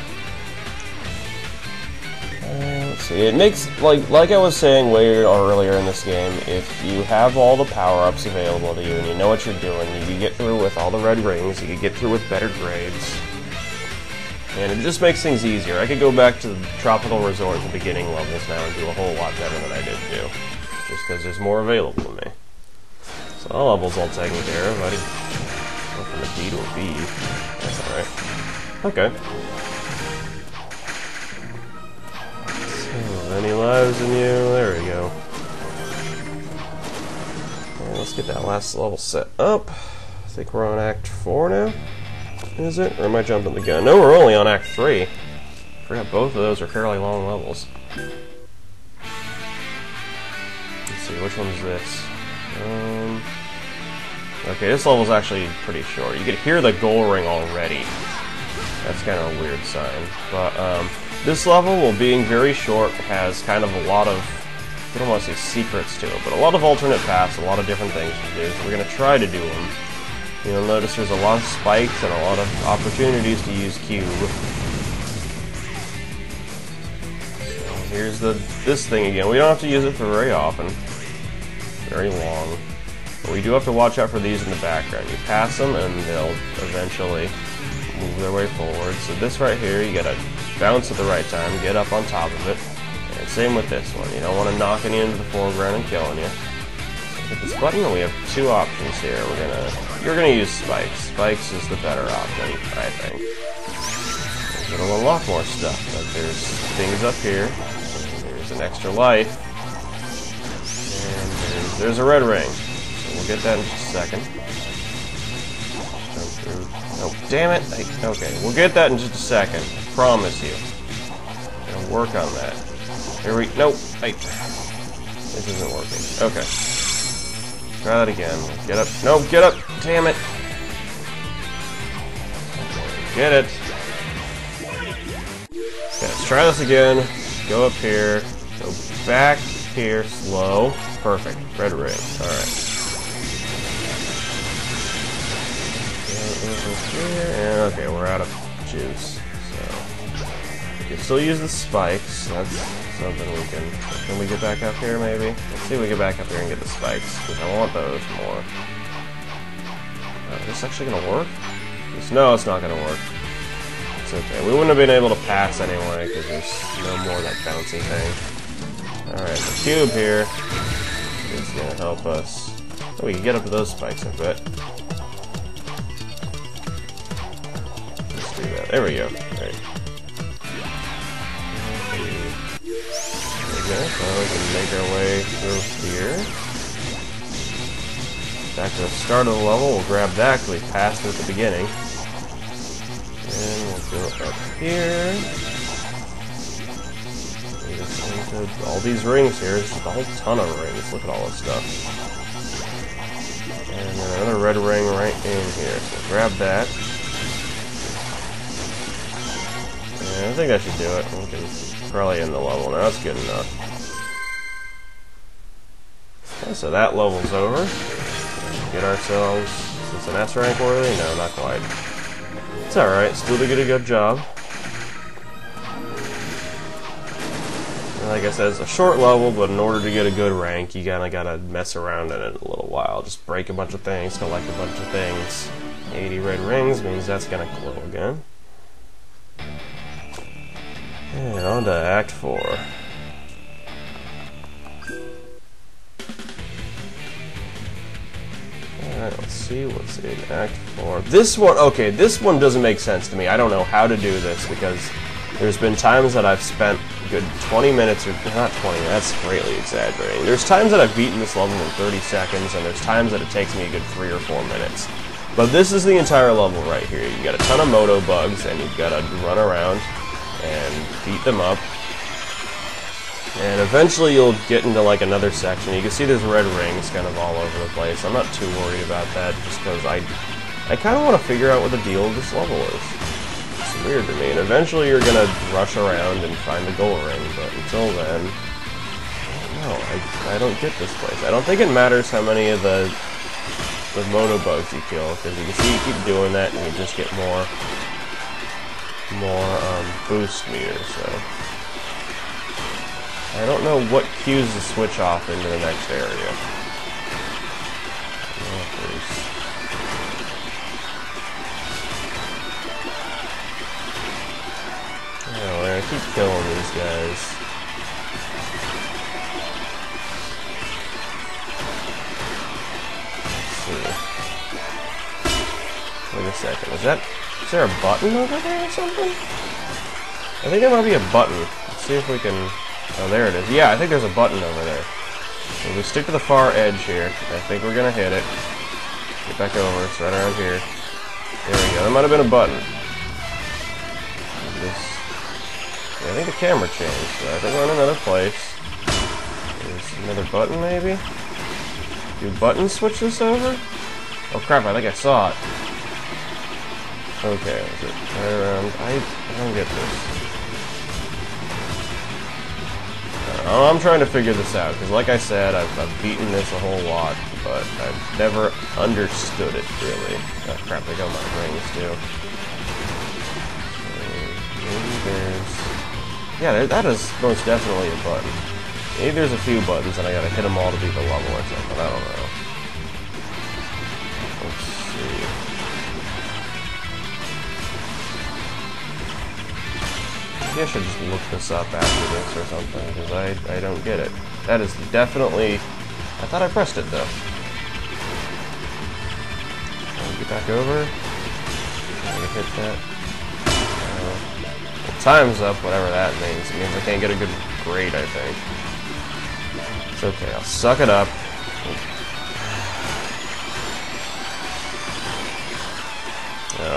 Let's see. It makes, like I was saying way earlier in this game, if you have all the power-ups available to you and you know what you're doing, you can get through with all the red rings, you can get through with better grades. And it just makes things easier. I could go back to the Tropical Resort at the beginning levels now and do a whole lot better than I did do. Just because there's more available to me. So the level's all taken care of. I didn't go from a D to a B. That's alright. Okay. So, any lives in you? There we go. And let's get that last level set up. I think we're on Act 4 now. Is it? Or am I jumping the gun? No, we're only on Act 3. Forgot both of those are fairly long levels. Let's see, which one is this? Okay, this level's actually pretty short. You can hear the goal ring already. That's kind of a weird sign. But this level, while being very short, has kind of a lot of, I don't want to say secrets to it, but a lot of alternate paths, a lot of different things to do. So we're going to try to do them. You'll notice there's a lot of spikes and a lot of opportunities to use cube. Here's this thing again. We don't have to use it for very often. Very long. But we do have to watch out for these in the background. You pass them and they'll eventually move their way forward. So this right here, you gotta bounce at the right time, get up on top of it. And same with this one. You don't want to knock any into the foreground and killing you. Hit this button and we have two options here. You're gonna use spikes. Spikes is the better option, I think. It'll unlock more stuff. But there's things up here. There's an extra life. And there's a red ring. So we'll get that in just a second. Jump through. Oh, damn it! Okay, we'll get that in just a second. I promise you. I'm gonna work on that. Here we. Nope. This isn't working. Okay. Try that again. Get up. No, get up! Damn it! Get it! Okay, let's try this again. Go up here. Go back here. Slow. Perfect. Red ring. Alright. And okay, we're out of juice. So we can still use the spikes. That's something we can. Can we get back up here maybe? Let's see if we get back up here and get the spikes. Because I want those more. Is this actually gonna work? No, it's not gonna work. It's okay. We wouldn't have been able to pass anyway because there's no more of that bouncy thing. Alright, the cube here is gonna help us. Oh, we can get up to those spikes in a bit. Let's do that. There we go. Right. There we go. So we can make our way through here. Back to the start of the level. We'll grab that because we passed it at the beginning. And we'll go up here. All these rings here. There's just a whole ton of rings. Look at all this stuff. And then another red ring right in here. So we'll grab that. And I think that should do it. We can probably end the level now. That's good enough. Okay, so that level's over. Get ourselves... Is this an S rank worthy? No, not quite. It's alright. Still did a good job. Like I said, it's a short level, but in order to get a good rank, you kinda gotta mess around in it a little while. Just break a bunch of things, collect a bunch of things. 80 red rings means that's gonna glow again. And on to Act 4. Alright, let's see what's in Act 4. This one, okay, this one doesn't make sense to me. I don't know how to do this because there's been times that I've spent a good 20 minutes, or not 20, that's greatly exaggerating. There's times that I've beaten this level in 30 seconds, and there's times that it takes me a good 3 or 4 minutes. But this is the entire level right here. You got a ton of moto bugs, and you've got to run around and beat them up. And eventually you'll get into like another section. You can see there's red rings kind of all over the place. I'm not too worried about that, just because I kind of want to figure out what the deal of this level is. It's weird to me, and eventually you're gonna rush around and find the goal ring, but until then, no, I don't get this place. I don't think it matters how many of the moto bugs you kill, because you can see you keep doing that and you just get more boost meters, so I don't know what cues to switch off into the next area. Oh, I keep killing these guys. Let's see. Wait a second. Is there a button over there or something? I think there might be a button. Let's see if we can... Oh, there it is. Yeah, I think there's a button over there. So we stick to the far edge here. I think we're gonna hit it. Get back over. It's right around here. There we go. That might have been a button. Yeah, I think the camera changed. So I think we're in another place. There's another button, maybe? Do buttons switch this over? Oh crap, I think I saw it. Okay, is it right around? I don't get this. I'm trying to figure this out, because like I said, I've beaten this a whole lot, but I've never understood it, really. Oh crap, I got my rings, too. Maybe there's... Yeah, that is most definitely a button. Maybe there's a few buttons, and I gotta hit them all to beat the level or something, I don't know. Let's see. Maybe I should just look this up after this or something, because I don't get it. That is definitely... I thought I pressed it, though. Get back over. I can hit that. Well, time's up, whatever that means. It means I can't get a good grade, I think. It's okay, I'll suck it up.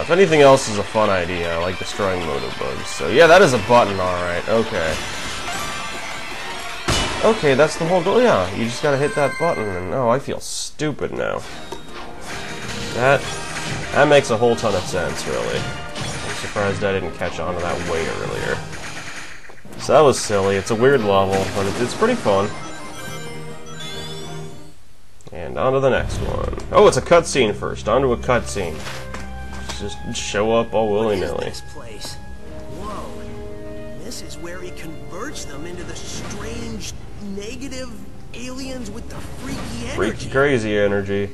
If anything else is a fun idea, I like destroying motor bugs. So yeah, that is a button, alright, okay. Okay, that's the whole goal, yeah. You just gotta hit that button, and oh, I feel stupid now. That makes a whole ton of sense, really. I'm surprised I didn't catch on to that way earlier. So that was silly, it's a weird level, but it's pretty fun. And on to the next one. Oh, it's a cutscene first, on to a cutscene. Just show up all willy-nilly. What is this place? Whoa. This is where he converts them into the strange, negative aliens with the freaky energy. Freaky crazy energy.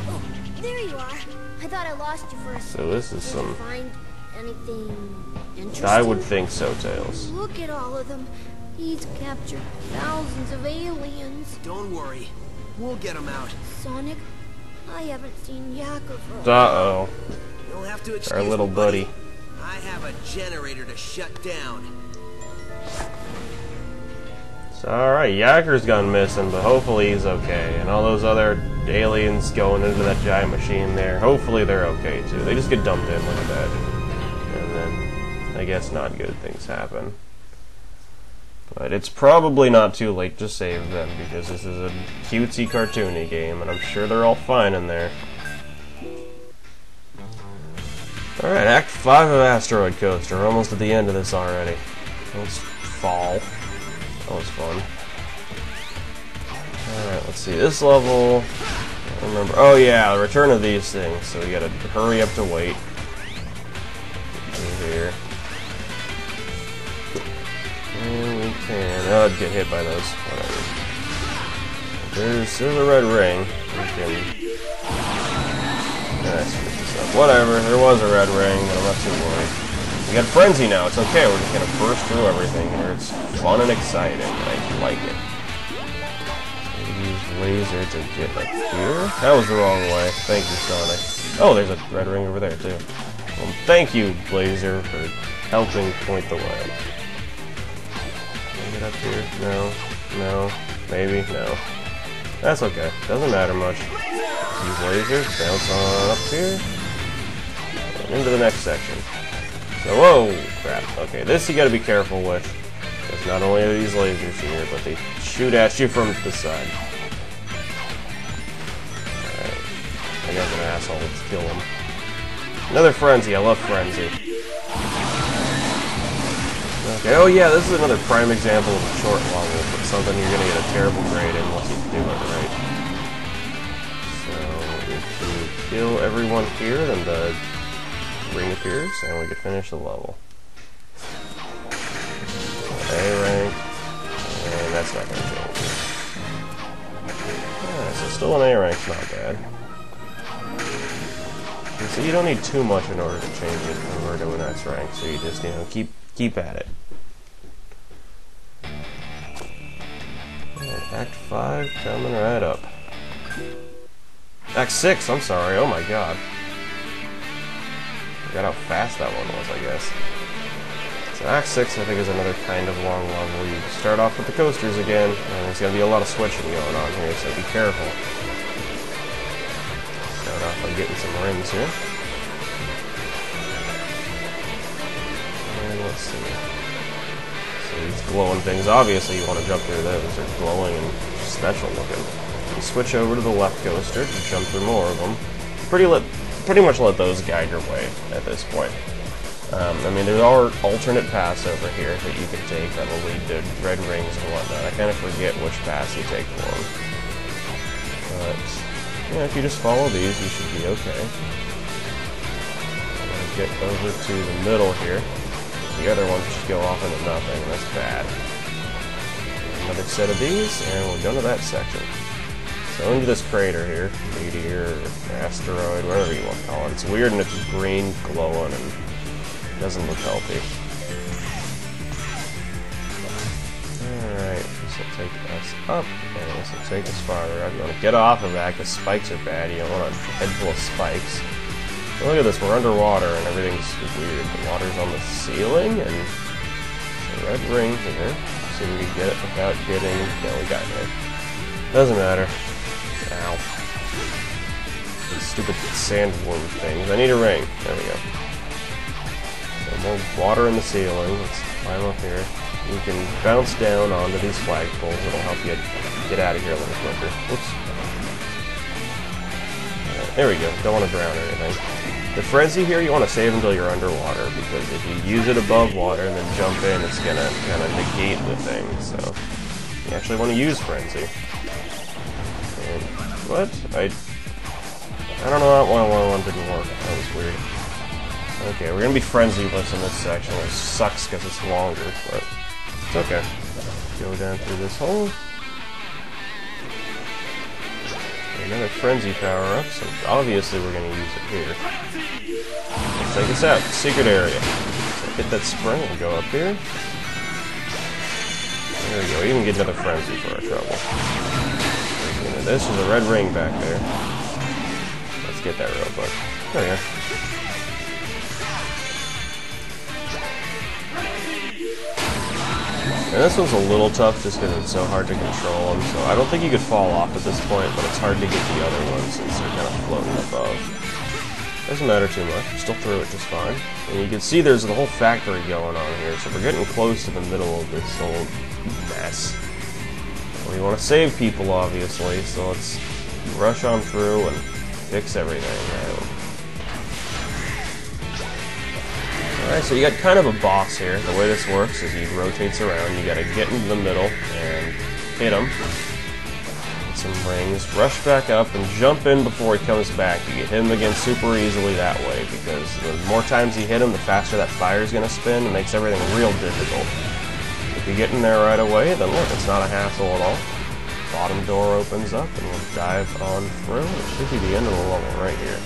Oh, there you are. I thought I lost you for a second. So this is Did you some... find anything interesting? I would think so, Tails. Look at all of them. He's captured thousands of aliens. Don't worry. We'll get them out. Sonic, I haven't seen Yakker for a Uh-oh. You'll have to excuse Our little me, buddy. I have a generator to shut down. So, alright, Yakker's gone missing, but hopefully he's okay. And all those other aliens going into that giant machine there, hopefully they're okay too. They just get dumped in like that. And then, I guess not good things happen. But it's probably not too late to save them, because this is a cutesy, cartoony game, and I'm sure they're all fine in there. Alright, Act 5 of Asteroid Coaster. We're almost at the end of this already. Let's fall. That was fun. Alright, let's see. This level... I don't remember. Oh yeah, the return of these things. So we gotta hurry up to wait. Over here. And we can... Oh, I'd get hit by those. Whatever. There's a red ring. We can... Whatever, there was a red ring, but I'm not too worried. We got Frenzy now, it's okay, we're just gonna burst through everything here. It's fun and exciting, and I like it. So use laser to get up here. That was the wrong way. Thank you, Sonic. Oh, there's a red ring over there, too. Well, thank you, Laser, for helping point the way. Can I get up here? No. No. Maybe? No. That's okay. Doesn't matter much. Use lasers, bounce on up here. Into the next section. So, whoa, crap. Okay, this you gotta be careful with. Because not only are these lasers here, but they shoot at you from the side. Alright. I got an asshole, let's kill him. Another Frenzy, I love Frenzy. Okay, oh yeah, this is another prime example of a short level, but something you're gonna get a terrible grade in unless you do it right. So, if we kill everyone here, then the ring appears, and we can finish the level. A rank, and that's not going to change. Yeah, so still an A rank's not bad. And so you don't need too much in order to change it over to an S rank, so you just, you know, keep at it. And Act 5 coming right up. Act 6, I'm sorry, oh my god. Forgot how fast that one was, I guess. So Act 6, I think, is another kind of long level. You start off with the coasters again, and there's going to be a lot of switching going on here, so be careful. Start off I'm getting some rings here. And let's see. So these glowing things, obviously you want to jump through those. They're glowing and special looking. You switch over to the left coaster to jump through more of them. Pretty much let those guide your way at this point. I mean, there are alternate paths over here that you can take that will lead to red rings and whatnot. I kind of forget which paths you take for them. But, yeah, if you just follow these, you should be okay. I'm going to get over to the middle here. The other ones just go off into nothing, and that's bad. Another set of these, and we're done to that section. So into this crater here, meteor, or asteroid, whatever you want to call it. It's weird and it's green, glowing, and doesn't look healthy. Alright, this will take us up, and this will take us farther up. You want to get off of that, because spikes are bad. You don't want a head full of spikes. But look at this, we're underwater, and everything's weird. The water's on the ceiling, and a red ring here. See if we can get it without getting... Yeah, we got it. Doesn't matter. Ow. These stupid sandworm things. I need a ring. There we go. So more water in the ceiling. Let's climb up here. You can bounce down onto these flagpoles. It'll help you get out of here a little quicker. Oops. Right, there we go. Don't want to drown or anything. The frenzy here, you want to save until you're underwater, because if you use it above water and then jump in, it's going to kind of negate the thing. So you actually want to use frenzy. And what? I don't know, that one didn't work. That was weird. Okay, we're going to be frenzy-less in this section, which sucks because it's longer, but it's okay. Go down through this hole. Another frenzy power-up, so obviously we're going to use it here. Let's take us out. Secret area. So hit that spring and go up here. There we go. Even get another frenzy for our trouble. This is a red ring back there. Let's get that real quick. There we go. And this one's a little tough just because it's so hard to control them, so I don't think you could fall off at this point, but it's hard to get the other ones since they're kind of floating above. Doesn't matter too much, still through it just fine. And you can see there's the whole factory going on here, so we're getting close to the middle of this whole mess. We want to save people, obviously, so let's rush on through and fix everything. Alright, so you got kind of a boss here. The way this works is he rotates around. You gotta get into the middle and hit him. Get some rings, rush back up, and jump in before he comes back. You get him again super easily that way, because the more times you hit him, the faster that fire's gonna spin. It makes everything real difficult. If you get in there right away, then look, it's not a hassle at all. Bottom door opens up, and we'll dive on through. It should be the end of the level right here.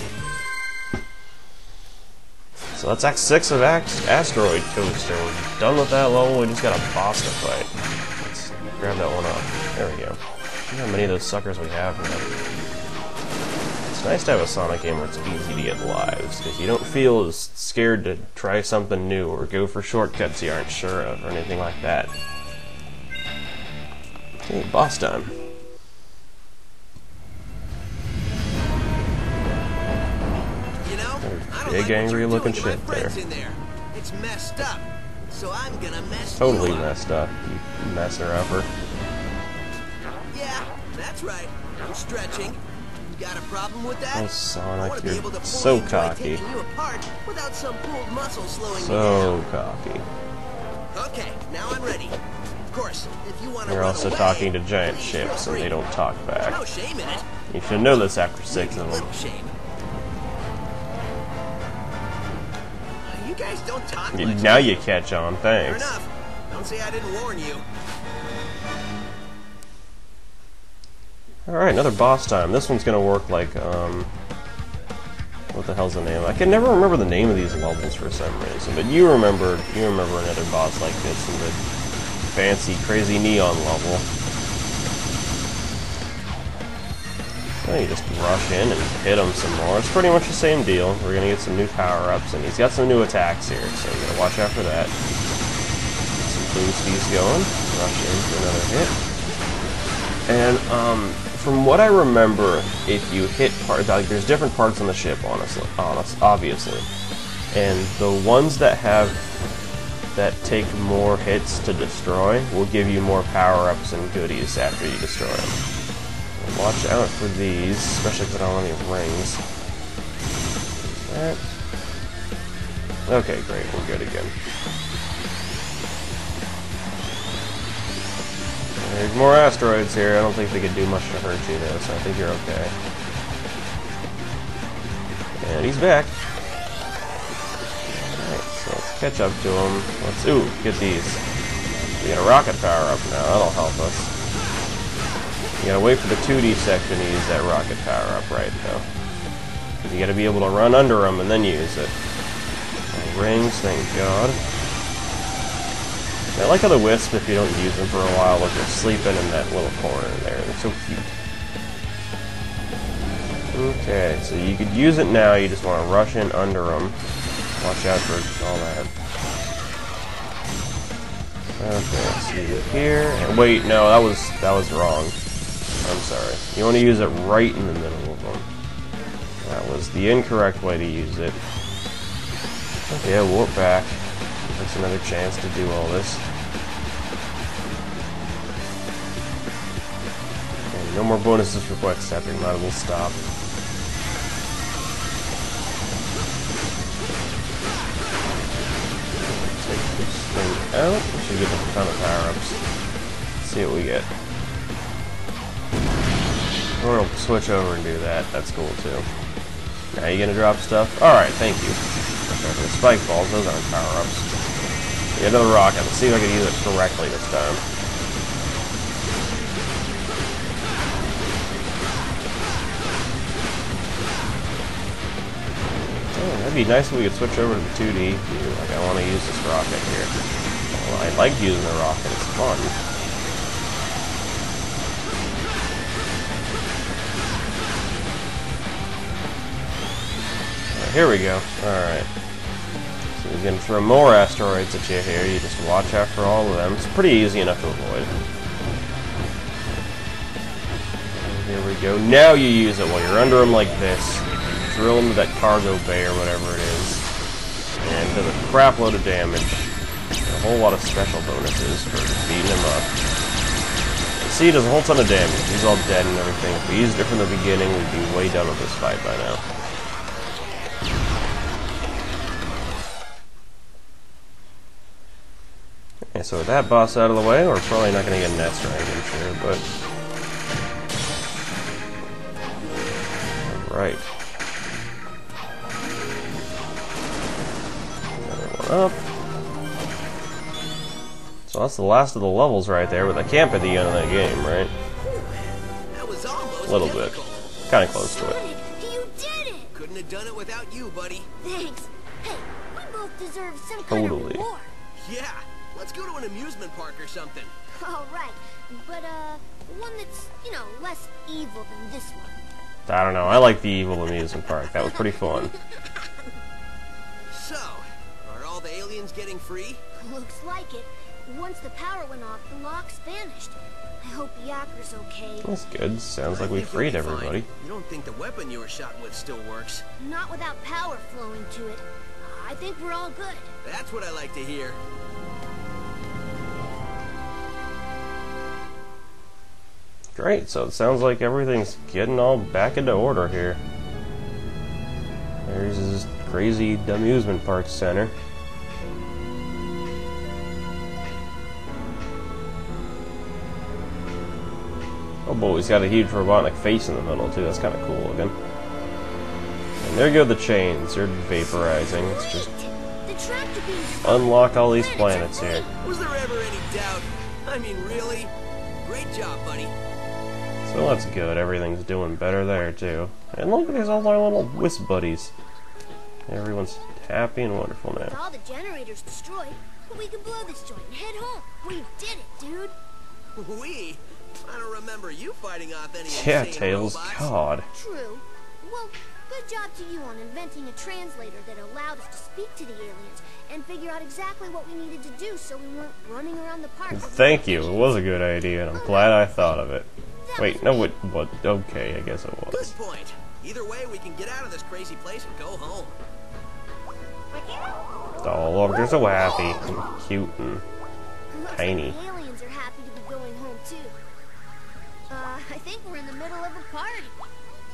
So that's Act 6 of Asteroid Coaster. We're done with that level, we just got a boss to fight. Let's grab that one up. There we go. Look how many of those suckers we have now. It's nice to have a Sonic game where it's easy to get lives, because you don't feel as scared to try something new or go for shortcuts you aren't sure of or anything like that. Okay, boss time. Big angry looking shit there. It's messed up, so I'm gonna mess totally you up. Messed up, you messer-upper. Yeah, that's right. I'm stretching. You got a problem with that? Oh, Sonic, I want to be you're able to so fully enjoy cocky. taking you apart without some pulled muscle slowing me So down. cocky. Okay, now I'm ready. Of course, if you want to You're run also away, talking to giant please ships, feel and they free. don't talk back. No shame in it. You should know this after 6 of them. Little shame. You guys don't talk much. Now you catch on, Fair thanks. enough. Don't say I didn't warn you. Alright, another boss time. This one's gonna work like, what the hell's the name? I can never remember the name of these levels for some reason, but you remember another boss like this in the fancy, crazy neon level. So you just rush in and hit him some more. It's pretty much the same deal. We're gonna get some new power-ups, and he's got some new attacks here, so you gotta watch out for that. Get some boosties going. Rush in for another hit. And, from what I remember, if you hit parts, like there's different parts on the ship, obviously, and the ones that take more hits to destroy will give you more power-ups and goodies after you destroy them. Watch out for these, especially because I don't have any rings. That. Okay, great, we're good again. There's more asteroids here. I don't think they could do much to hurt you though, so I think you're okay. And he's back. Alright, so let's catch up to him. Ooh, get these. We got a rocket power up now, that'll help us. You gotta wait for the 2D section to use that rocket power up right though. You gotta be able to run under them and then use it. Rings, thank God. I like how the wisps, if you don't use them for a while, look, they're sleeping in that little corner there. They're so cute. Okay, so you could use it now, you just want to rush in under them. Watch out for all that. Okay, let's see it here. And wait, no, that was wrong. I'm sorry. You want to use it right in the middle of them. That was the incorrect way to use it. Okay, warp back. That's another chance to do all this. Okay, no more bonuses for quick stepping, might as well stop. Take this thing out. We should get a ton of power-ups. Let's see what we get. Or we'll switch over and do that. That's cool too. Now you gonna drop stuff? Alright, thank you. Okay, the spike balls, those aren't power-ups. Get another rocket. Let's see if I can use it correctly this time. Oh, that'd be nice if we could switch over to the 2D view. Like, I want to use this rocket here. Well, I like using the rocket. It's fun. Here we go. Alright. So he's going to throw more asteroids at you here. You just watch out for all of them. It's pretty easy enough to avoid. And here we go. Now you use it while you're under them like this. Drill into that cargo bay or whatever it is. And does a crap load of damage. A whole lot of special bonuses for beating him up. See, it does a whole ton of damage. He's all dead and everything. If we used it from the beginning, we'd be way done with this fight by now. Okay, so with that boss out of the way, we're probably not going to get an S rank, I'm sure, but... Alright. Another one up. So that's the last of the levels right there, with a camp at the end of that game, right? That was almost A little bit. Kind of close to it. You did it! Couldn't have done it without you, buddy. Thanks. Hey, we both deserve some kind of reward. Yeah, let's go to an amusement park or something. All right, but one that's, you know, less evil than this one. I don't know, I like the evil amusement park. That was pretty fun. So, are all the aliens getting free? Looks like it. Once the power went off, the locks vanished. I hope Yakker's okay. That's good. Sounds like we freed everybody. You don't think the weapon you were shot with still works? Not without power flowing to it. I think we're all good. That's what I like to hear. Great, so it sounds like everything's getting all back into order here. There's this crazy amusement park center. Oh boy, he's got a huge robotic face in the middle too, that's kind of cool looking. And there go the chains, they're vaporizing. It's just unlock all these planets here. Was there ever any doubt? I mean, really? Great job, buddy. So that's good, everything's doing better there too. And look, there's all our little wisp buddies. Everyone's happy and wonderful now. With all the generators destroyed, but we can blow this joint and head home. We did it, dude. We? I don't remember you fighting off any Yeah, insane Tails, robots. God. True. Well, good job to you on inventing a translator that allowed us to speak to the aliens and figure out exactly what we needed to do so we weren't running around the park. Thank you, it was a good idea, and I'm glad I thought of it. Wait, no, what? Okay, I guess it was. Good point. Either way, we can get out of this crazy place and go home. Oh, look, there's a Waffy. Cute and Looks tiny. like the aliens are happy to be going home too. I think we're in the middle of a party.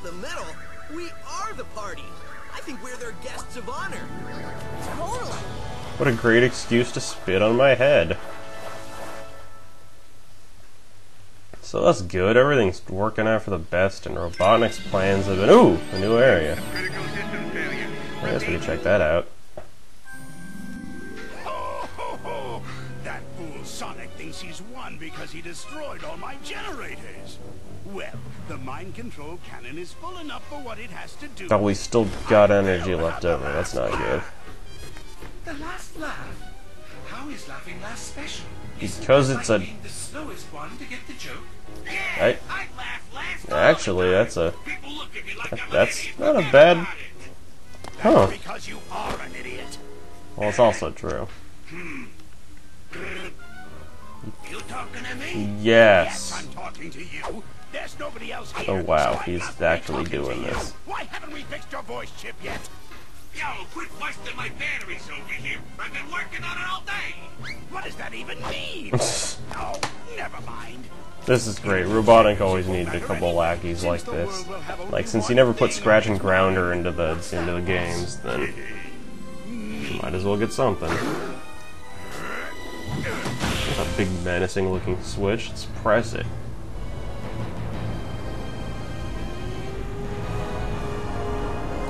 The middle? We are the party. I think we're their guests of honor. Totally. What a great excuse to spit on my head. So that's good. Everything's working out for the best, and Robotnik's plans have been... Ooh! A new area. Critical system failure. I guess we can check that out. Ho, ho, ho. That fool Sonic thinks he's won because he destroyed all my generators. Well, the mind control cannon is full enough for what it has to do. But we still got energy left over. That's not good. The last laugh. How is laughing last special? Because it's a... Being the slowest one to get the joke. I, I laughed last actually, that's a... People look at me like I'm an That's idiot. not a Forget bad... about it. Huh. Because you are an idiot. Well, it's also true. You talking to me? Yes. I'm talking to you. There's nobody else here. Oh, wow, so I he's must be actually talking to doing you. this. Why haven't we fixed your voice chip yet? Yo, quit wasting my batteries over here. I've been working on it all day. What does that even mean? Oh, never mind. This is great. Robotnik always needed a couple lackeys like this. Like, since he never put Scratch and Grounder into the games, then might as well get something. A big menacing looking switch. Let's press it.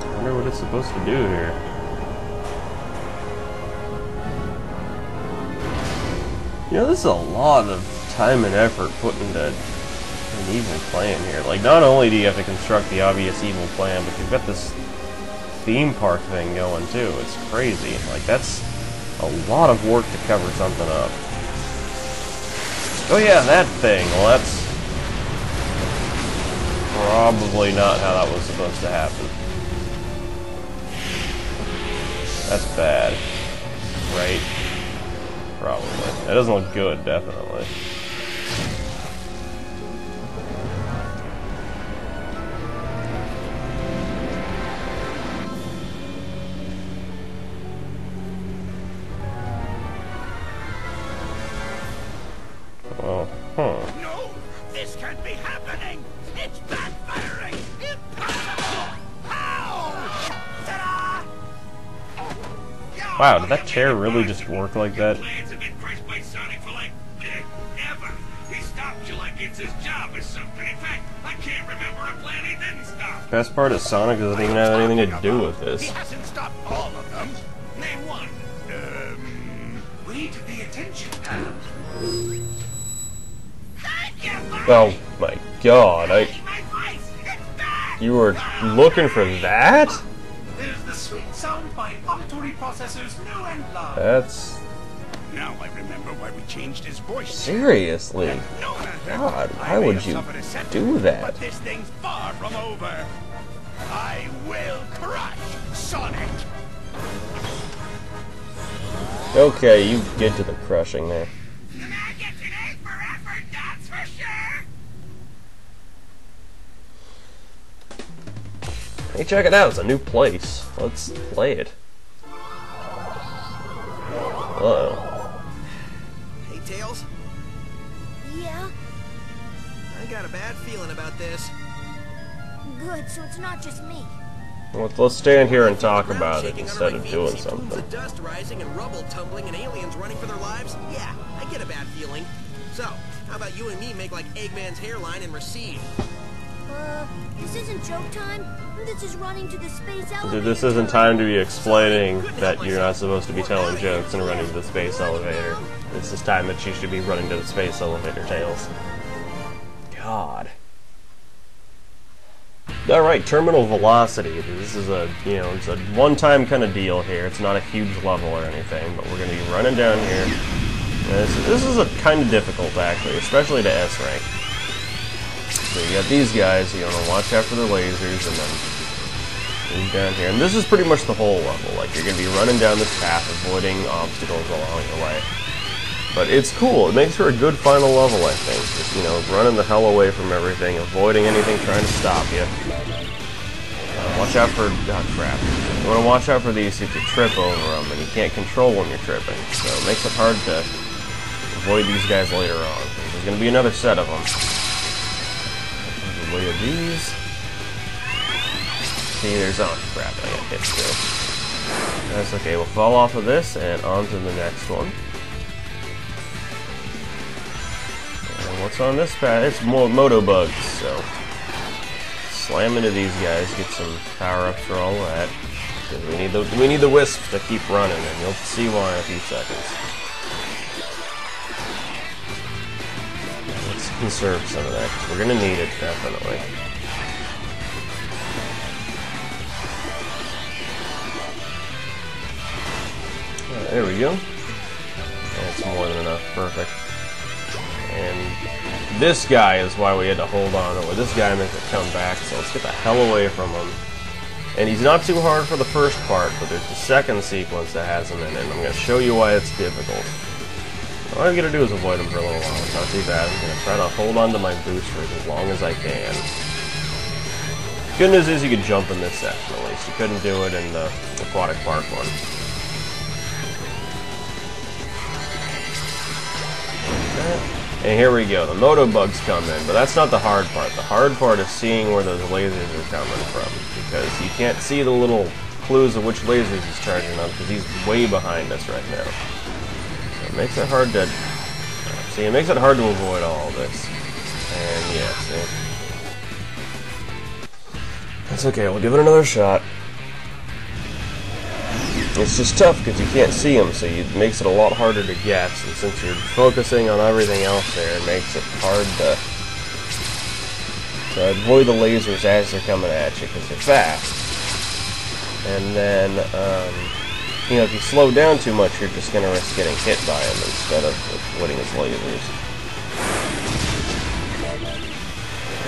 I wonder what it's supposed to do here. You know, this is a lot of time and effort put into an evil plan here. Like, not only do you have to construct the obvious evil plan, but you've got this theme park thing going too. It's crazy. Like, that's a lot of work to cover something up. Oh yeah, that thing. Well, that's probably not how that was supposed to happen. That's bad. Right? Probably. That doesn't look good, definitely. Oh, huh. No, this can't be happening. It's backfiring. Impossible. How? Ta-da! Wow, did that chair really just work like that? Plans have been crushed by Sonic for like ever. He stopped you like it's his job or something. In fact, I can't remember a plan he didn't stop. Best part is Sonic doesn't even have anything to do with He this. hasn't stopped all of them. Name one. We need to pay attention. Thank you for Oh my god, my voice. It's back. you were looking for that? There's the sweet sound by auditory processors new and loud. That's... Now I remember why we changed his voice. seriously. No matter. God, I why may would have you suffered a setback, do that? But this thing's far from over. I will crush Sonic. Okay, you get to the crushing there. The man gets an A for effort, that's for sure. Hey, check it out, it's a new place. Let's play it. Uh-oh. Hey, Tails. Yeah? I got a bad feeling about this. Good, so it's not just me. Let's stand here and talk Ground about it shaking instead under of my feet, doing see plumes something. of dust rising and rubble tumbling and aliens running for their lives. Yeah, I get a bad feeling. So, how about you and me make like Eggman's hairline and recede? This isn't joke time. This is running to the space elevator. Dude, this isn't time to be explaining that you're not supposed to be telling jokes and running to the space elevator. This is time that you should be running to the space elevator, Tails. God. Alright, terminal velocity. This is a, you know, it's a one-time kind of deal here. It's not a huge level or anything, but we're going to be running down here. This is a kind of difficult, actually, especially to S-rank. So you got these guys, you want to watch out for their lasers, and then move down here. And this is pretty much the whole level. Like, you're going to be running down this path, avoiding obstacles along the way. But it's cool. It makes for a good final level, I think. Just, you know, running the hell away from everything, avoiding anything trying to stop you. Watch out for... oh, crap. You want to watch out for these if you trip over them, and you can't control when you're tripping. So it makes it hard to avoid these guys later on. There's going to be another set of them. There's a way of these. See, there's... oh, crap. I got hit too. That's okay. We'll fall off of this, and on to the next one. What's on this pad? It's more moto bugs, so slam into these guys, get some power-ups for all that. Because we need the wisps to keep running, and you'll see why in a few seconds. Let's conserve some of that, because we're gonna need it, definitely. There we go. That's more than enough. Perfect. And this guy is why we had to hold on to it. This guy makes it come back, so let's get the hell away from him. And he's not too hard for the first part, but there's the second sequence that has him in it, and I'm going to show you why it's difficult. All I'm going to do is avoid him for a little while. It's not too bad. I'm going to try to hold on to my boosters as long as I can. Good news is you could jump in this section, at least. You couldn't do it in the aquatic park one. And here we go, the moto bugs come in, but that's not the hard part. The hard part is seeing where those lasers are coming from, because you can't see the little clues of which lasers he's charging on, because he's way behind us right now. So it makes it hard to... see, it makes it hard to avoid all of this. And yeah, see. That's okay, we'll give it another shot. It's just tough because you can't see them, so it makes it a lot harder to get. And since you're focusing on everything else there, it makes it hard to avoid the lasers as they're coming at you because they're fast. And then, you know, if you slow down too much, you're just going to risk getting hit by him instead of avoiding his lasers.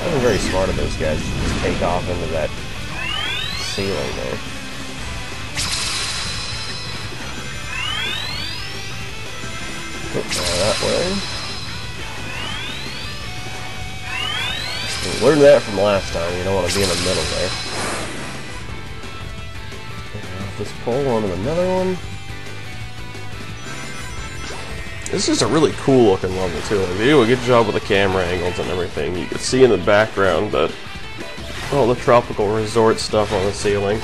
I'm very smart of those guys to just take off into that ceiling there. That way. We learned that from last time. You don't want to be in the middle there. This pole onto another one. This is a really cool looking level too. Like, they do a good job with the camera angles and everything. You can see in the background all the tropical resort stuff on the ceiling.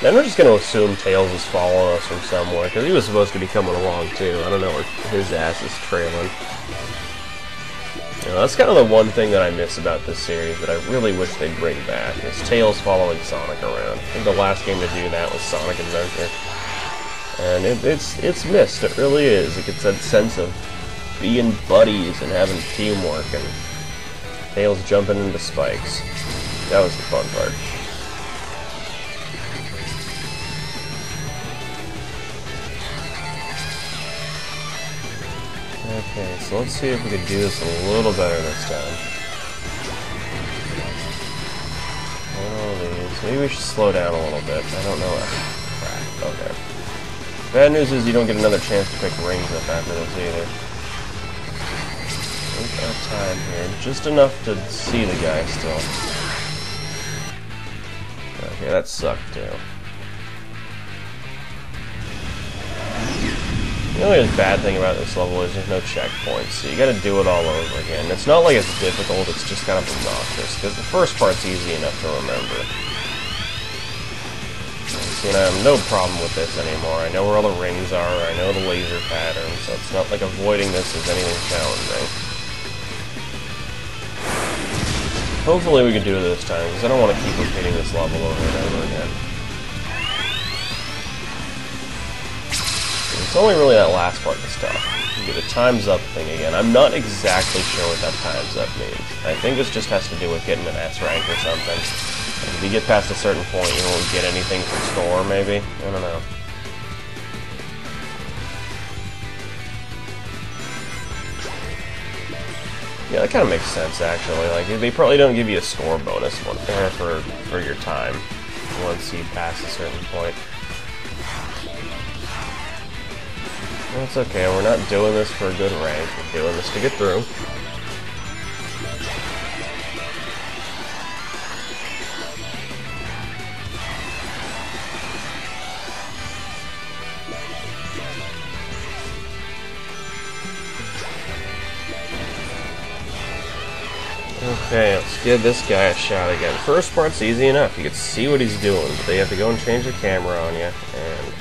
And I'm just going to assume Tails is following us from somewhere, because he was supposed to be coming along too. I don't know where his ass is trailing. You know, that's kind of the one thing that I miss about this series that I really wish they'd bring back, is Tails following Sonic around. I think the last game to do that was Sonic Adventure. And it's missed, it really is. It gets that sense of being buddies and having teamwork, and Tails jumping into spikes. That was the fun part. Okay, so let's see if we can do this a little better this time. Maybe we should slow down a little bit. I don't know. Crap. Okay. Bad news is you don't get another chance to pick rings up after this either. We've got time here. Just enough to see the guy still. Okay, that sucked too. The only bad thing about this level is there's no checkpoints, so you gotta do it all over again. It's not like it's difficult, it's just kind of obnoxious, because the first part's easy enough to remember. So, you know, I have no problem with this anymore. I know where all the rings are, I know the laser patterns, so it's not like avoiding this is anything challenging. Hopefully we can do it this time, because I don't want to keep repeating this level over and over again. It's only really that last part that's tough. You get a time's up thing again. I'm not exactly sure what that time's up means. I think this just has to do with getting an S rank or something. Like if you get past a certain point, you won't get anything from store, maybe? I don't know. Yeah, that kind of makes sense, actually. Like, they probably don't give you a score bonus for your time once you pass a certain point. Well, it's okay. We're not doing this for a good rank. We're doing this to get through. Okay, let's give this guy a shot again. First part's easy enough. You can see what he's doing, but they have to go and change the camera on you, and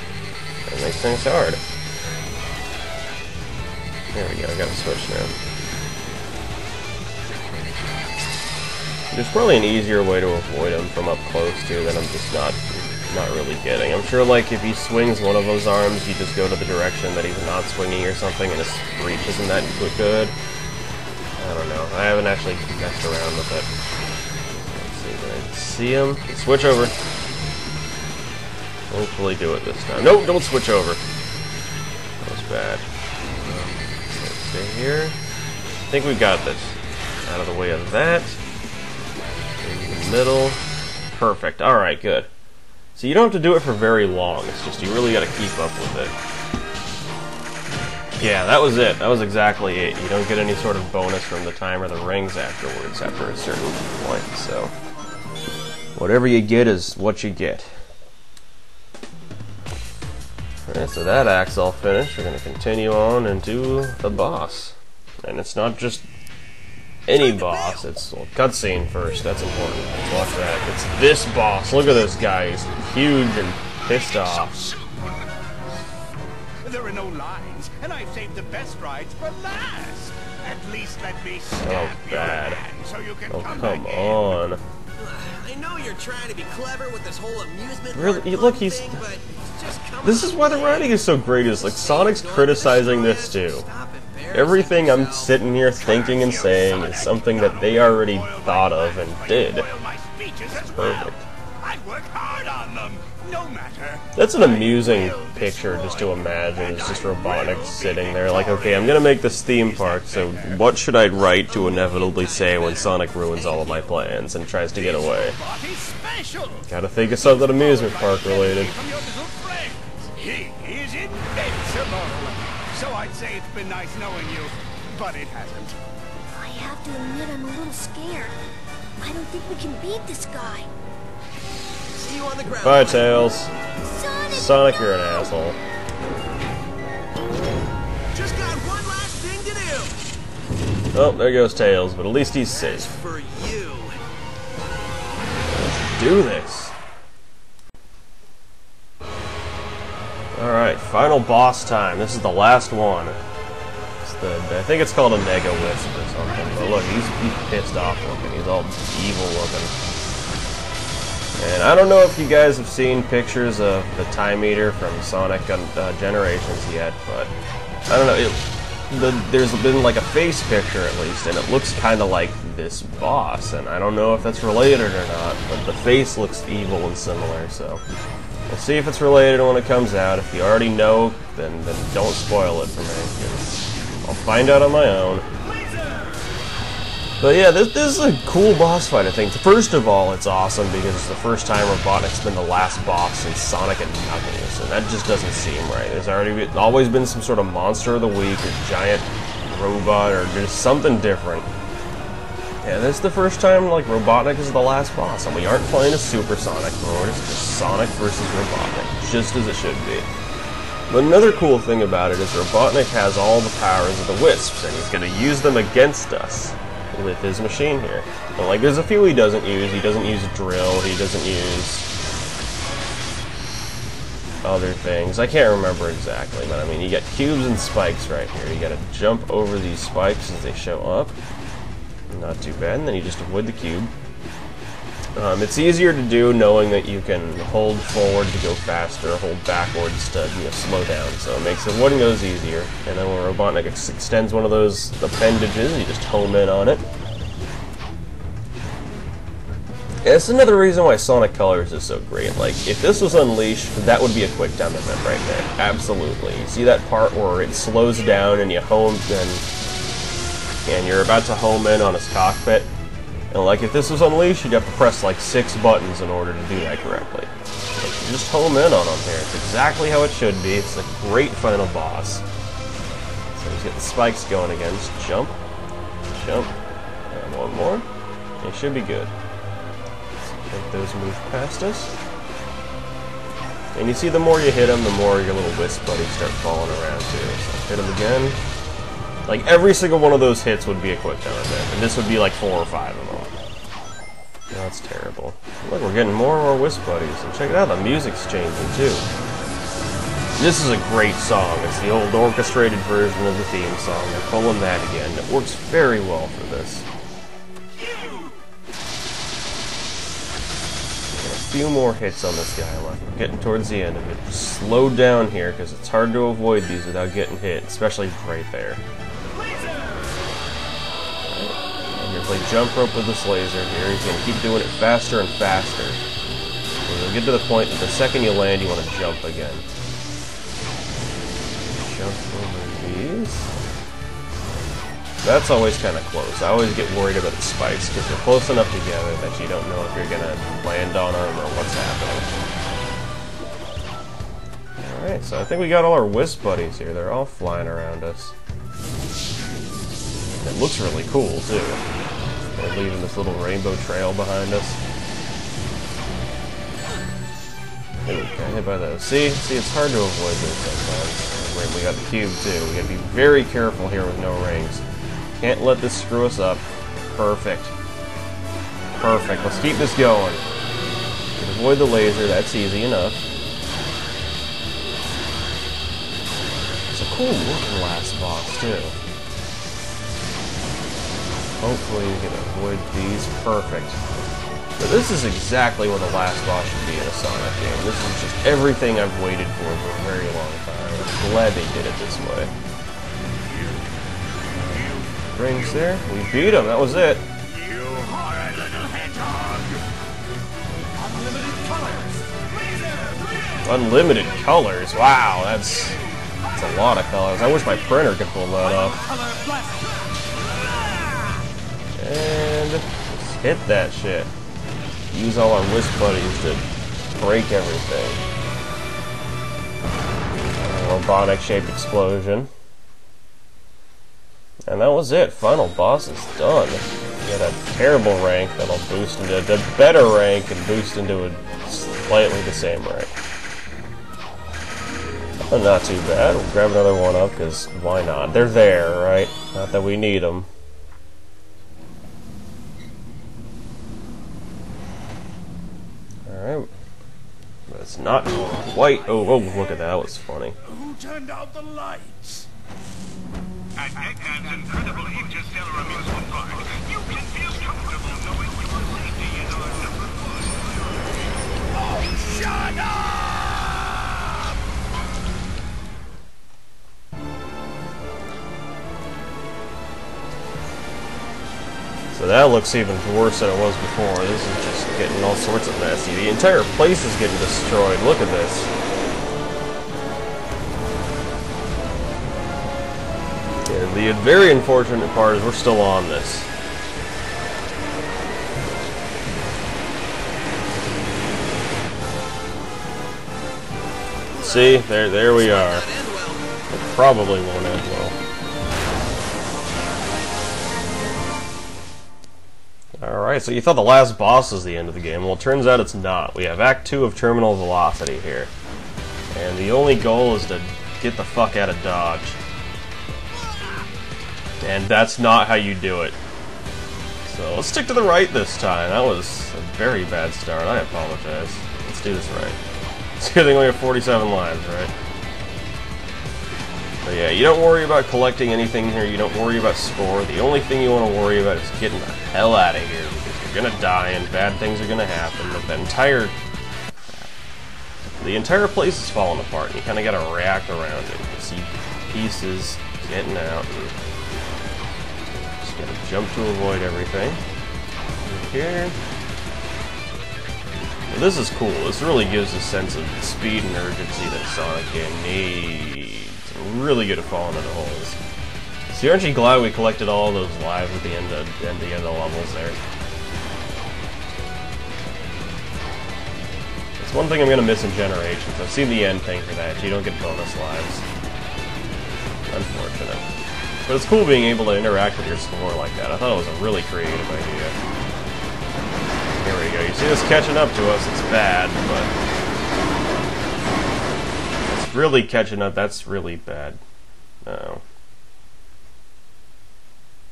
it makes things hard. There we go, I gotta switch now. There's probably an easier way to avoid him from up close, too, that I'm just not really getting. I'm sure, like, if he swings one of those arms, you just go to the direction that he's not swinging or something, and his reach isn't that good. I don't know. I haven't actually messed around with it. Let's see, can I see him? Switch over. Hopefully do it this time. Nope, don't switch over. That was bad. Let's stay here. I think we got this. Out of the way of that. In the middle. Perfect. Alright, good. So you don't have to do it for very long. It's just you really gotta keep up with it. Yeah, that was it. That was exactly it. You don't get any sort of bonus from the time or the rings afterwards after a certain point, so whatever you get is what you get. Alright, so that act's all finished. We're going to continue on and do the boss. And it's not just any boss, it's a cutscene first. That's important. Let's watch that. It's this boss. Look at this guy. He's huge and pissed off. There are no lines, and I've saved the best rides for last. At least let me stab your hand so you can come on. I know you're trying to be clever with this whole amusement really, look, he's thing, but it's just this is why the writing is so great. Is like Sonic's criticizing this too. Everything I'm sitting here thinking and saying is something that they already thought of and did. It's perfect. I work hard on them. No matter. That's an amusing picture just to imagine. It's just Robotnik sitting there like, okay, I'm gonna make this theme park, so what should I write to inevitably say when Sonic ruins all of my plans and tries to get away? Gotta think of something amusement park related. He is invincible. So I'd say it's been nice knowing you, but it hasn't. I have to admit I'm a little scared. I don't think we can beat this guy. See you on the ground. Bye, Tails. Sonic, No! you're an asshole. Just got one last thing to do. Oh, there goes Tails, but at least he's safe. As for you. Let's do this. Alright, final boss time. This is the last one. I think it's called a Mega Wisp or something. But look, he's pissed off looking. He's all evil looking. And I don't know if you guys have seen pictures of the Time Eater from Sonic Generations yet, but I don't know. There's been like a face picture at least, and it looks kind of like this boss. And I don't know if that's related or not, but the face looks evil and similar. So we'll see if it's related when it comes out. If you already know, then don't spoil it for me, 'cause I'll find out on my own. But yeah, this is a cool boss fight, I think. First of all, it's awesome because it's the first time Robotnik's been the last boss since Sonic and Knuckles, and that just doesn't seem right. There's always been some sort of monster of the week, or giant robot, or just something different. Yeah, this is the first time, like, Robotnik is the last boss, and we aren't playing a Super Sonic mode. It's just Sonic versus Robotnik, just as it should be. But another cool thing about it is Robotnik has all the powers of the Wisps, and he's going to use them against us with his machine here. But, like, there's a few he doesn't use. He doesn't use drill. He doesn't use other things. I can't remember exactly, but I mean, you got cubes and spikes right here. You got to jump over these spikes as they show up. Not too bad. And then you just avoid the cube. It's easier to do knowing that you can hold forward to go faster, hold backwards to slow down, so it makes avoiding those easier. And then when Robotnik extends one of those appendages, you just home in on it. And it's another reason why Sonic Colors is so great. Like, if this was Unleashed, that would be a quick time event right there. Absolutely. You see that part where it slows down and you home, and and you're about to home in on his cockpit. And like if this was Unleashed, you'd have to press like 6 buttons in order to do that correctly. But you just home in on him here. It's exactly how it should be. It's a great final boss. So he's got the spikes going again. Just jump, jump, and one more. It should be good. So make those move past us. And you see, the more you hit them, the more your little wisp buddies start falling around too. So hit them again. Like every single one of those hits would be a quick time event, and this would be like 4 or 5 of them. Oh, that's terrible. Look, we're getting more and more wisp buddies, and check it out, the music's changing too. This is a great song. It's the old orchestrated version of the theme song. They're pulling that again. It works very well for this. A few more hits on this guy left. We're getting towards the end of it. Just slow down here because it's hard to avoid these without getting hit, especially right there. And you're play jump rope with this laser here. He's going to keep doing it faster and faster. And you'll get to the point that the second you land, you want to jump again. Jump over these. That's always kind of close. I always get worried about the spikes because they're close enough together that you don't know if you're going to land on them or what's happening. Alright, so I think we got all our wisp buddies here. They're all flying around us. It looks really cool, too. They're leaving this little rainbow trail behind us. Ooh, got hit by those. See, it's hard to avoid those sometimes. We got the cube, too. We gotta be very careful here with no rings. Can't let this screw us up. Perfect. Perfect. Let's keep this going. Avoid the laser. That's easy enough. It's a cool looking last boss, too. Hopefully we can avoid these. Perfect. But this is exactly what the last boss should be in a Sonic game. This is just everything I've waited for a very long time. I'm glad they did it this way. Rings there. We beat him. That was it. You are a little hedgehog. Unlimited colors. Wow, that's a lot of colors. I wish my printer could pull that up. And just hit that shit. Use all our wisp buddies to break everything. Robotic-shaped explosion. And that was it. Final boss is done. You got a terrible rank that'll boost into a better rank and boost into a slightly the same rank. Oh, not too bad. We'll grab another one up because why not? They're there, right? Not that we need them. Alright. But it's not quite. Oh, look at that. That was funny. Who turned out the lights? At Eggman's incredible interstellar amusement park, you can feel comfortable knowing your safety is our number one. Oh, shut up! So that looks even worse than it was before. This is just getting all sorts of messy. The entire place is getting destroyed. Look at this. The very unfortunate part is we're still on this. See, there we are. It probably won't end well. Alright, so you thought the last boss was the end of the game. Well, it turns out it's not. We have Act 2 of Terminal Velocity here. And the only goal is to get the fuck out of Dodge. And that's not how you do it. So let's stick to the right this time. That was a very bad start. I apologize. Let's do this right. It's a good thing we have 47 lives, right? But yeah, you don't worry about collecting anything here. You don't worry about score. The only thing you want to worry about is getting the hell out of here because you're gonna die and bad things are gonna happen. But the entire place is falling apart. And you kind of gotta react around it. You see pieces getting out. And gotta jump to avoid everything. Here. Well, this is cool. This really gives a sense of speed and urgency that a Sonic game needs. I'm really good at falling into holes. So aren't you glad we collected all those lives at the end of the levels there? It's one thing I'm gonna miss in Generations. I've seen the end thing for that. You don't get bonus lives. Unfortunate. But it's cool being able to interact with your score like that. I thought it was a really creative idea. Here we go. You see this catching up to us. It's bad, but it's really catching up. That's really bad. No.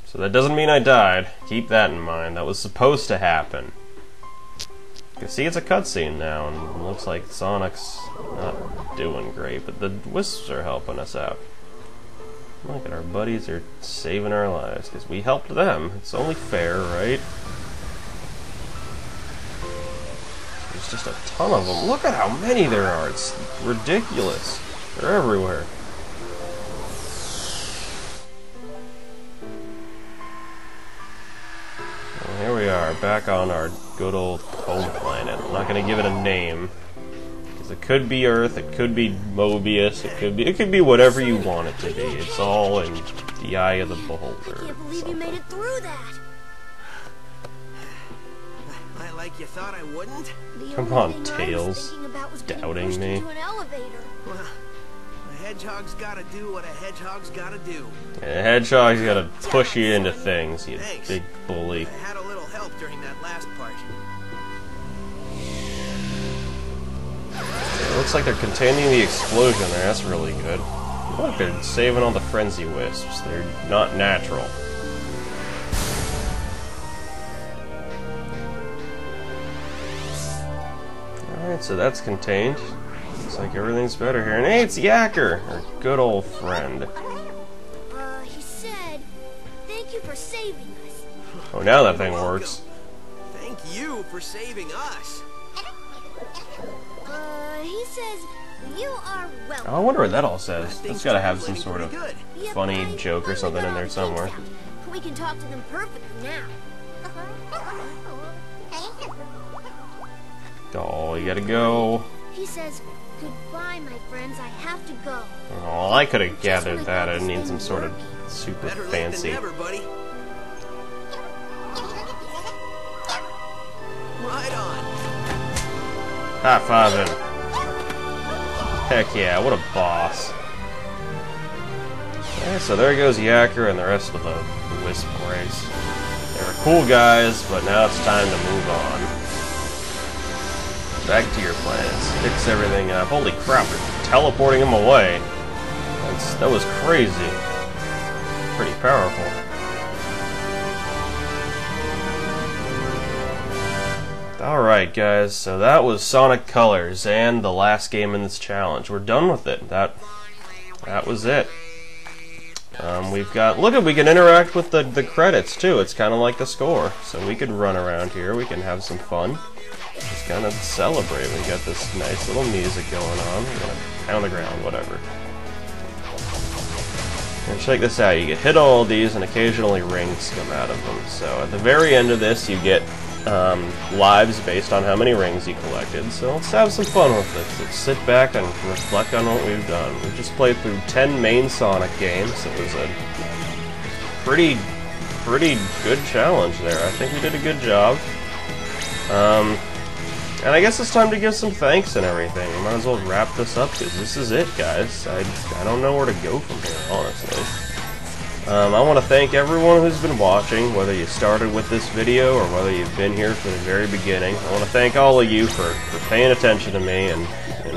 So that doesn't mean I died. Keep that in mind. That was supposed to happen. You can see it's a cutscene now, and it looks like Sonic's not doing great, but the Wisps are helping us out. Look at our buddies are saving our lives, because we helped them. It's only fair, right? There's just a ton of them. Look at how many there are. It's ridiculous. They're everywhere. Here we are, back on our good old home planet. I'm not going to give it a name, because it could be Earth, it could be Mobius, it could be whatever you want it to be. It's all in the eye of the beholder. I can't believe you made it through that. Like you thought I wouldn't? Come on, Tails. Doubting me. Well, a hedgehog's gotta do what a hedgehog's gotta do. A hedgehog's gotta push you into things, you big bully. I had a little help during that last part. It looks like they're containing the explosion there. That's really good. Look, they're saving all the frenzy wisps. They're not natural. Alright, so that's contained. Looks like everything's better here. And hey, it's Yacker, our good old friend. He said, thank you for saving us. Oh, now that thing works. Thank you for saving us. He says, you are welcome. Oh, I wonder what that all says. That's gotta have some sort of funny joke or something in there somewhere. We can talk to them perfectly now. Oh, you gotta go. He says, goodbye, my friends. I have to go. Oh, I could have gathered that. I didn't need some sort of super Better late fancy. than never, buddy. Right on. High fiving. Heck yeah, what a boss. Okay, so there goes Yacker and the rest of the Wisp race. They were cool guys, but now it's time to move on. Back to your planets. Fix everything up. Holy crap, they're teleporting them away. That was crazy. Pretty powerful. Alright guys, so that was Sonic Colors and the last game in this challenge. We're done with it. That was it. We've got, look at, we can interact with the credits too. It's kind of like the score. So we could run around here, we can have some fun. Just kind of celebrate. We got this nice little music going on. We're gonna pound the ground, whatever. And check this out, you get hit all these and occasionally rings come out of them. So at the very end of this you get lives based on how many rings you collected. So let's have some fun with this. Let's sit back and reflect on what we've done. We've just played through 10 main Sonic games. It was a pretty good challenge there. I think we did a good job. And I guess it's time to give some thanks and everything. We might as well wrap this up because this is it, guys. I don't know where to go from here, honestly. I want to thank everyone who's been watching, whether you started with this video or whether you've been here from the very beginning. I want to thank all of you for paying attention to me, and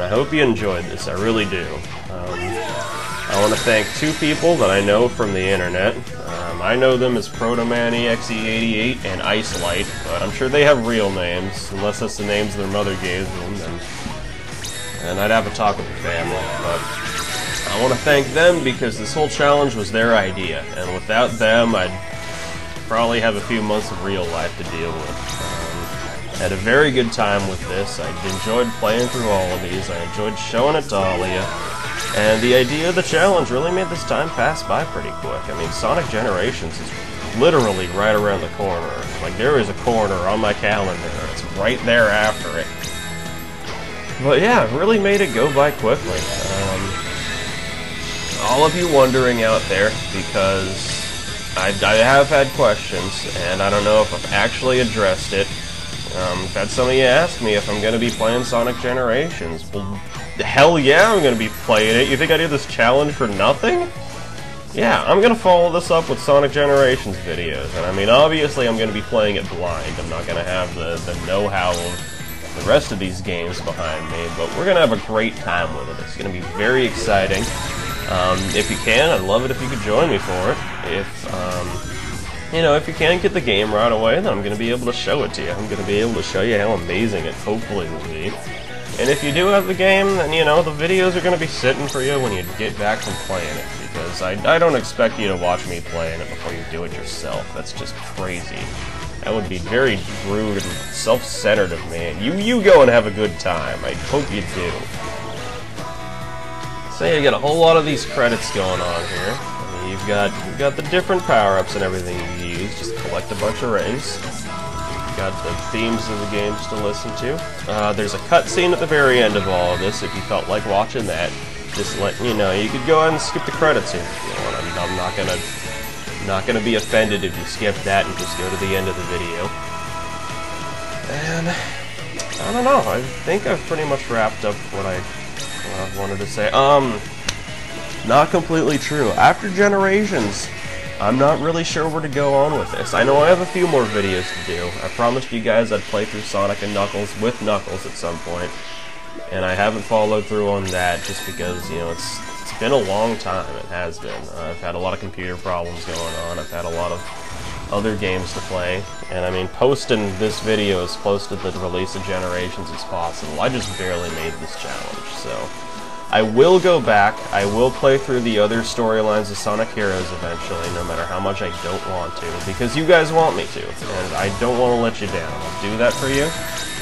I hope you enjoyed this. I really do. I want to thank two people that I know from the internet. I know them as Protoman EXE88 and Icelight, but I'm sure they have real names, unless that's the names their mother gave them, and I'd have to talk with the family. But I want to thank them because this whole challenge was their idea, and without them, I'd probably have a few months of real life to deal with. Had a very good time with this. I enjoyed playing through all of these. I enjoyed showing it to all of you. And the idea of the challenge really made this time pass by pretty quick. I mean, Sonic Generations is literally right around the corner. Like, there is a corner on my calendar. It's right there after it. But yeah, it really made it go by quickly. all of you wondering out there, because I have had questions, and I don't know if I've actually addressed it. I've had some of you ask me if I'm going to be playing Sonic Generations. Well, hell yeah, I'm going to be playing it. You think I do this challenge for nothing? Yeah, I'm going to follow this up with Sonic Generations videos. And I mean, obviously I'm going to be playing it blind. I'm not going to have the know-how of the rest of these games behind me, but we're going to have a great time with it. It's going to be very exciting. If you can, I'd love it if you could join me for it. You know, if you can't get the game right away, then I'm going to be able to show it to you. I'm going to be able to show you how amazing it hopefully will be. And if you do have the game, then, you know, the videos are going to be sitting for you when you get back from playing it. Because I don't expect you to watch me playing it before you do it yourself. That's just crazy. That would be very rude and self-centered of me. You go and have a good time. I hope you do. So you got a whole lot of these credits going on here. I mean, you've got the different power-ups and everything you use. Just collect a bunch of rings. Got the themes of the games to listen to. There's a cutscene at the very end of all of this. If you felt like watching that, just letting you know, you could go ahead and skip the credits here if you want. I'm not gonna be offended if you skip that and just go to the end of the video. And I don't know. I think I've pretty much wrapped up what I wanted to say. Not completely true. After Generations, I'm not really sure where to go on with this. I know I have a few more videos to do. I promised you guys I'd play through Sonic and Knuckles with Knuckles at some point, and I haven't followed through on that just because, you know, it's been a long time. It has been. I've had a lot of computer problems going on. I've had a lot of other games to play, and I mean, posting this video as close to the release of Generations as possible. I just barely made this challenge, so I will go back. I will play through the other storylines of Sonic Heroes eventually, no matter how much I don't want to, because you guys want me to, and I don't want to let you down. I'll do that for you.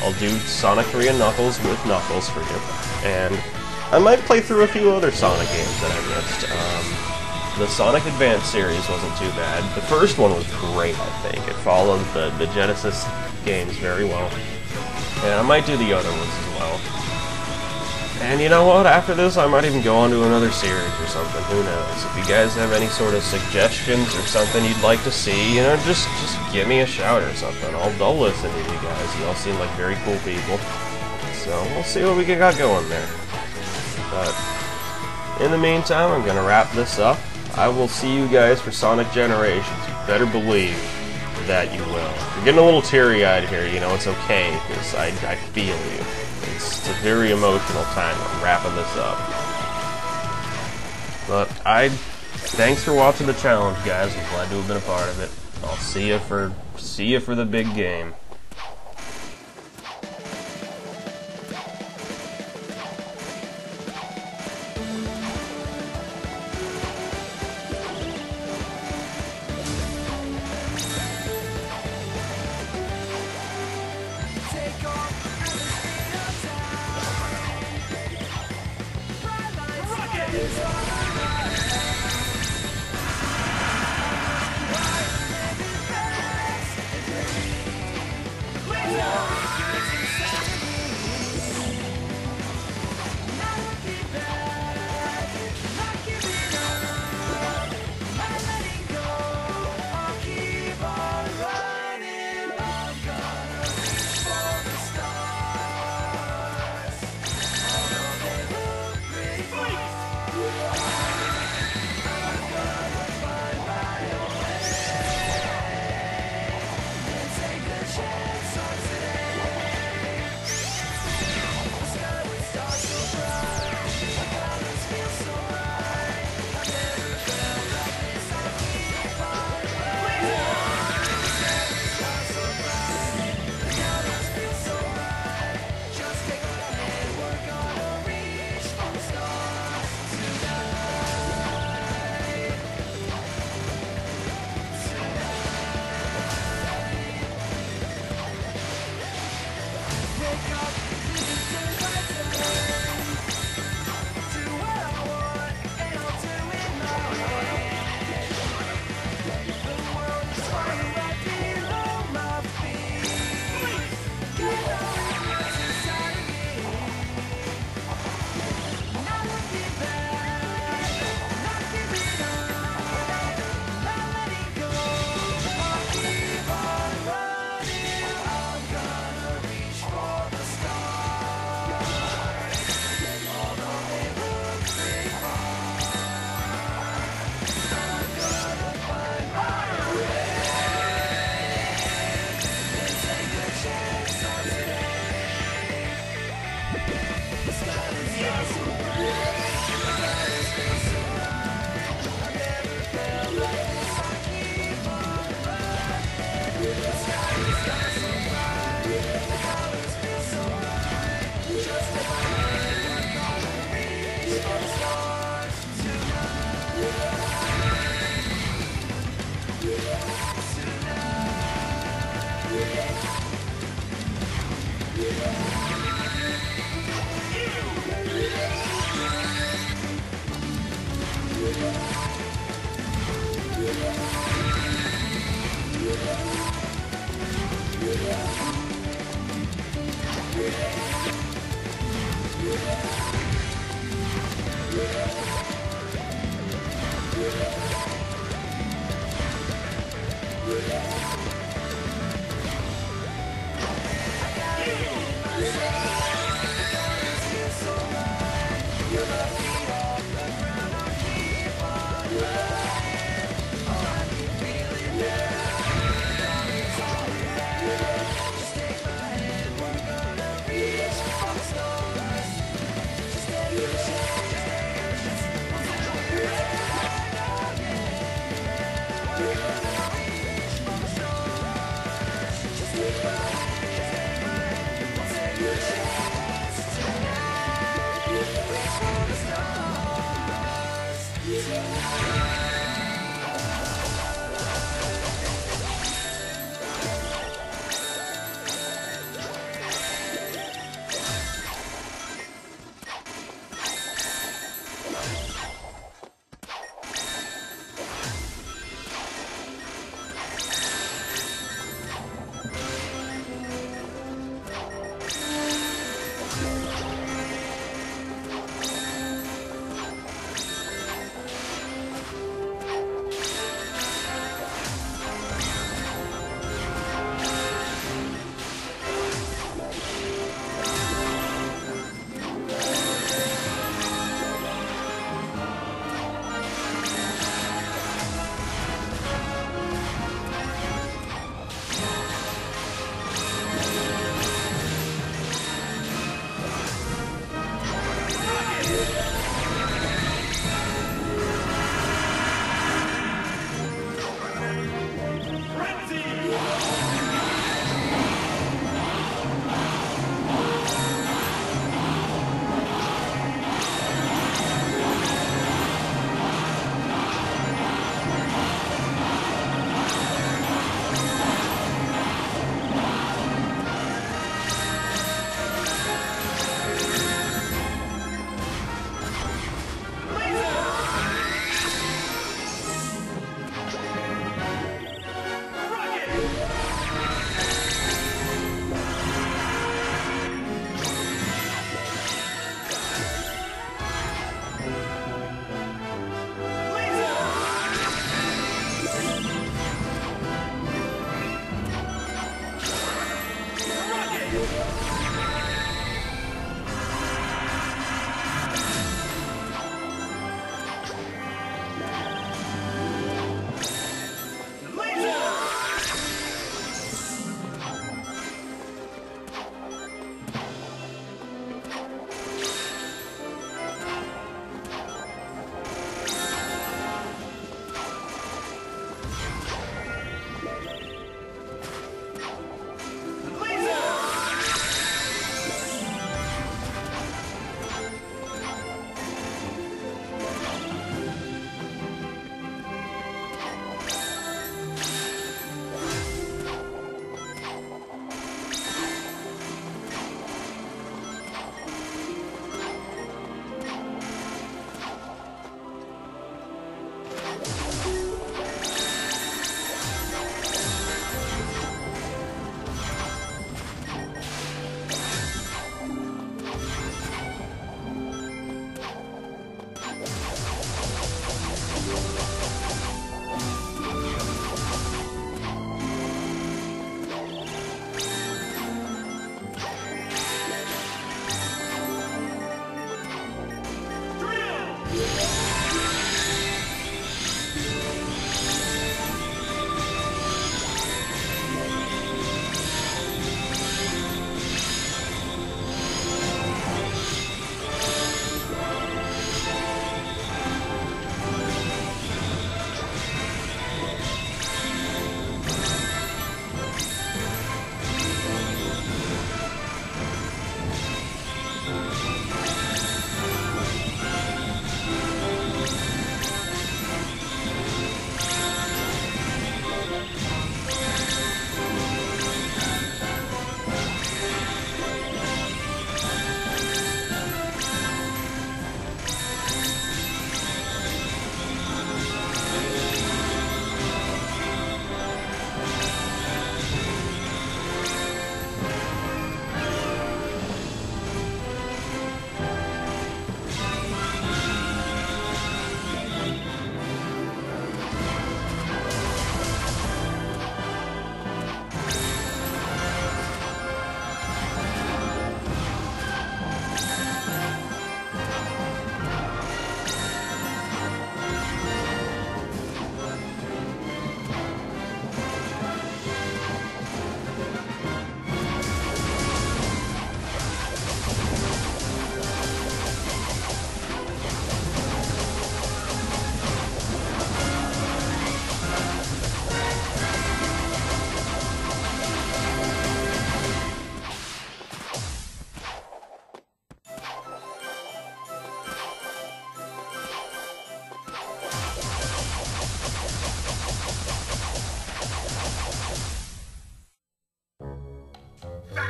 I'll do Sonic 3 and Knuckles with Knuckles for you, and I might play through a few other Sonic games that I missed. The Sonic Advance series wasn't too bad. The first one was great, I think. It followed the Genesis games very well, and I might do the other ones as well. And you know what? After this, I might even go on to another series or something. Who knows? If you guys have any sort of suggestions or something you'd like to see, you know, just give me a shout or something. I'll listen to you guys. You all seem like very cool people. So we'll see what we got going there. But in the meantime, I'm gonna wrap this up. I will see you guys for Sonic Generations. You better believe that you will. If you're getting a little teary-eyed here, you know, it's okay, because I feel you. It's a very emotional time. I'm wrapping this up. But thanks for watching the challenge, guys. I'm glad to have been a part of it. I'll see you for the big game.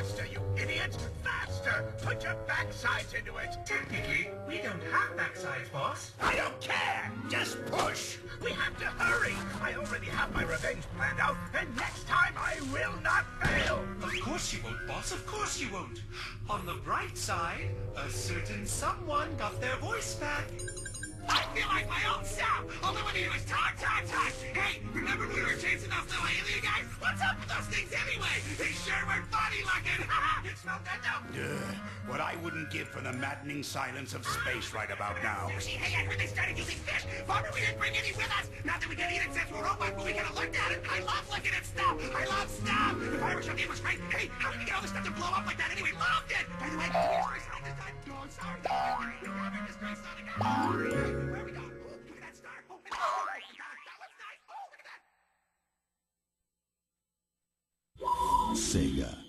Faster, you idiots! Faster! Put your backsides into it! Technically, we don't have backsides, boss. I don't care! Just push! We have to hurry! I already have my revenge planned out, and next time I will not fail! Of course you won't, boss. Of course you won't. On the bright side, a certain someone got their voice back. I feel like my own self! All I want to do is talk! Hey, remember when we were chasing those little alien guys? What's up with those things anyway? They sure were funny looking! Smell that though? What I wouldn't give for the maddening silence of space right about now. Sushi, hey, I heard they started using fish! Bummer we didn't bring any with us! Not that we can eat it since we're robots, but we could have looked at it! I love looking at stuff! I love stuff! The fireworks show game was great! Hey, how did we get all this stuff to blow up like that anyway? Loved it! By the way, did we destroy Sonic this time? No, I'm sorry. We haven't destroyed Sonic. Where are we going? Oh, look at that star! Oh, my God! That looks nice! Oh, look at that! Sega.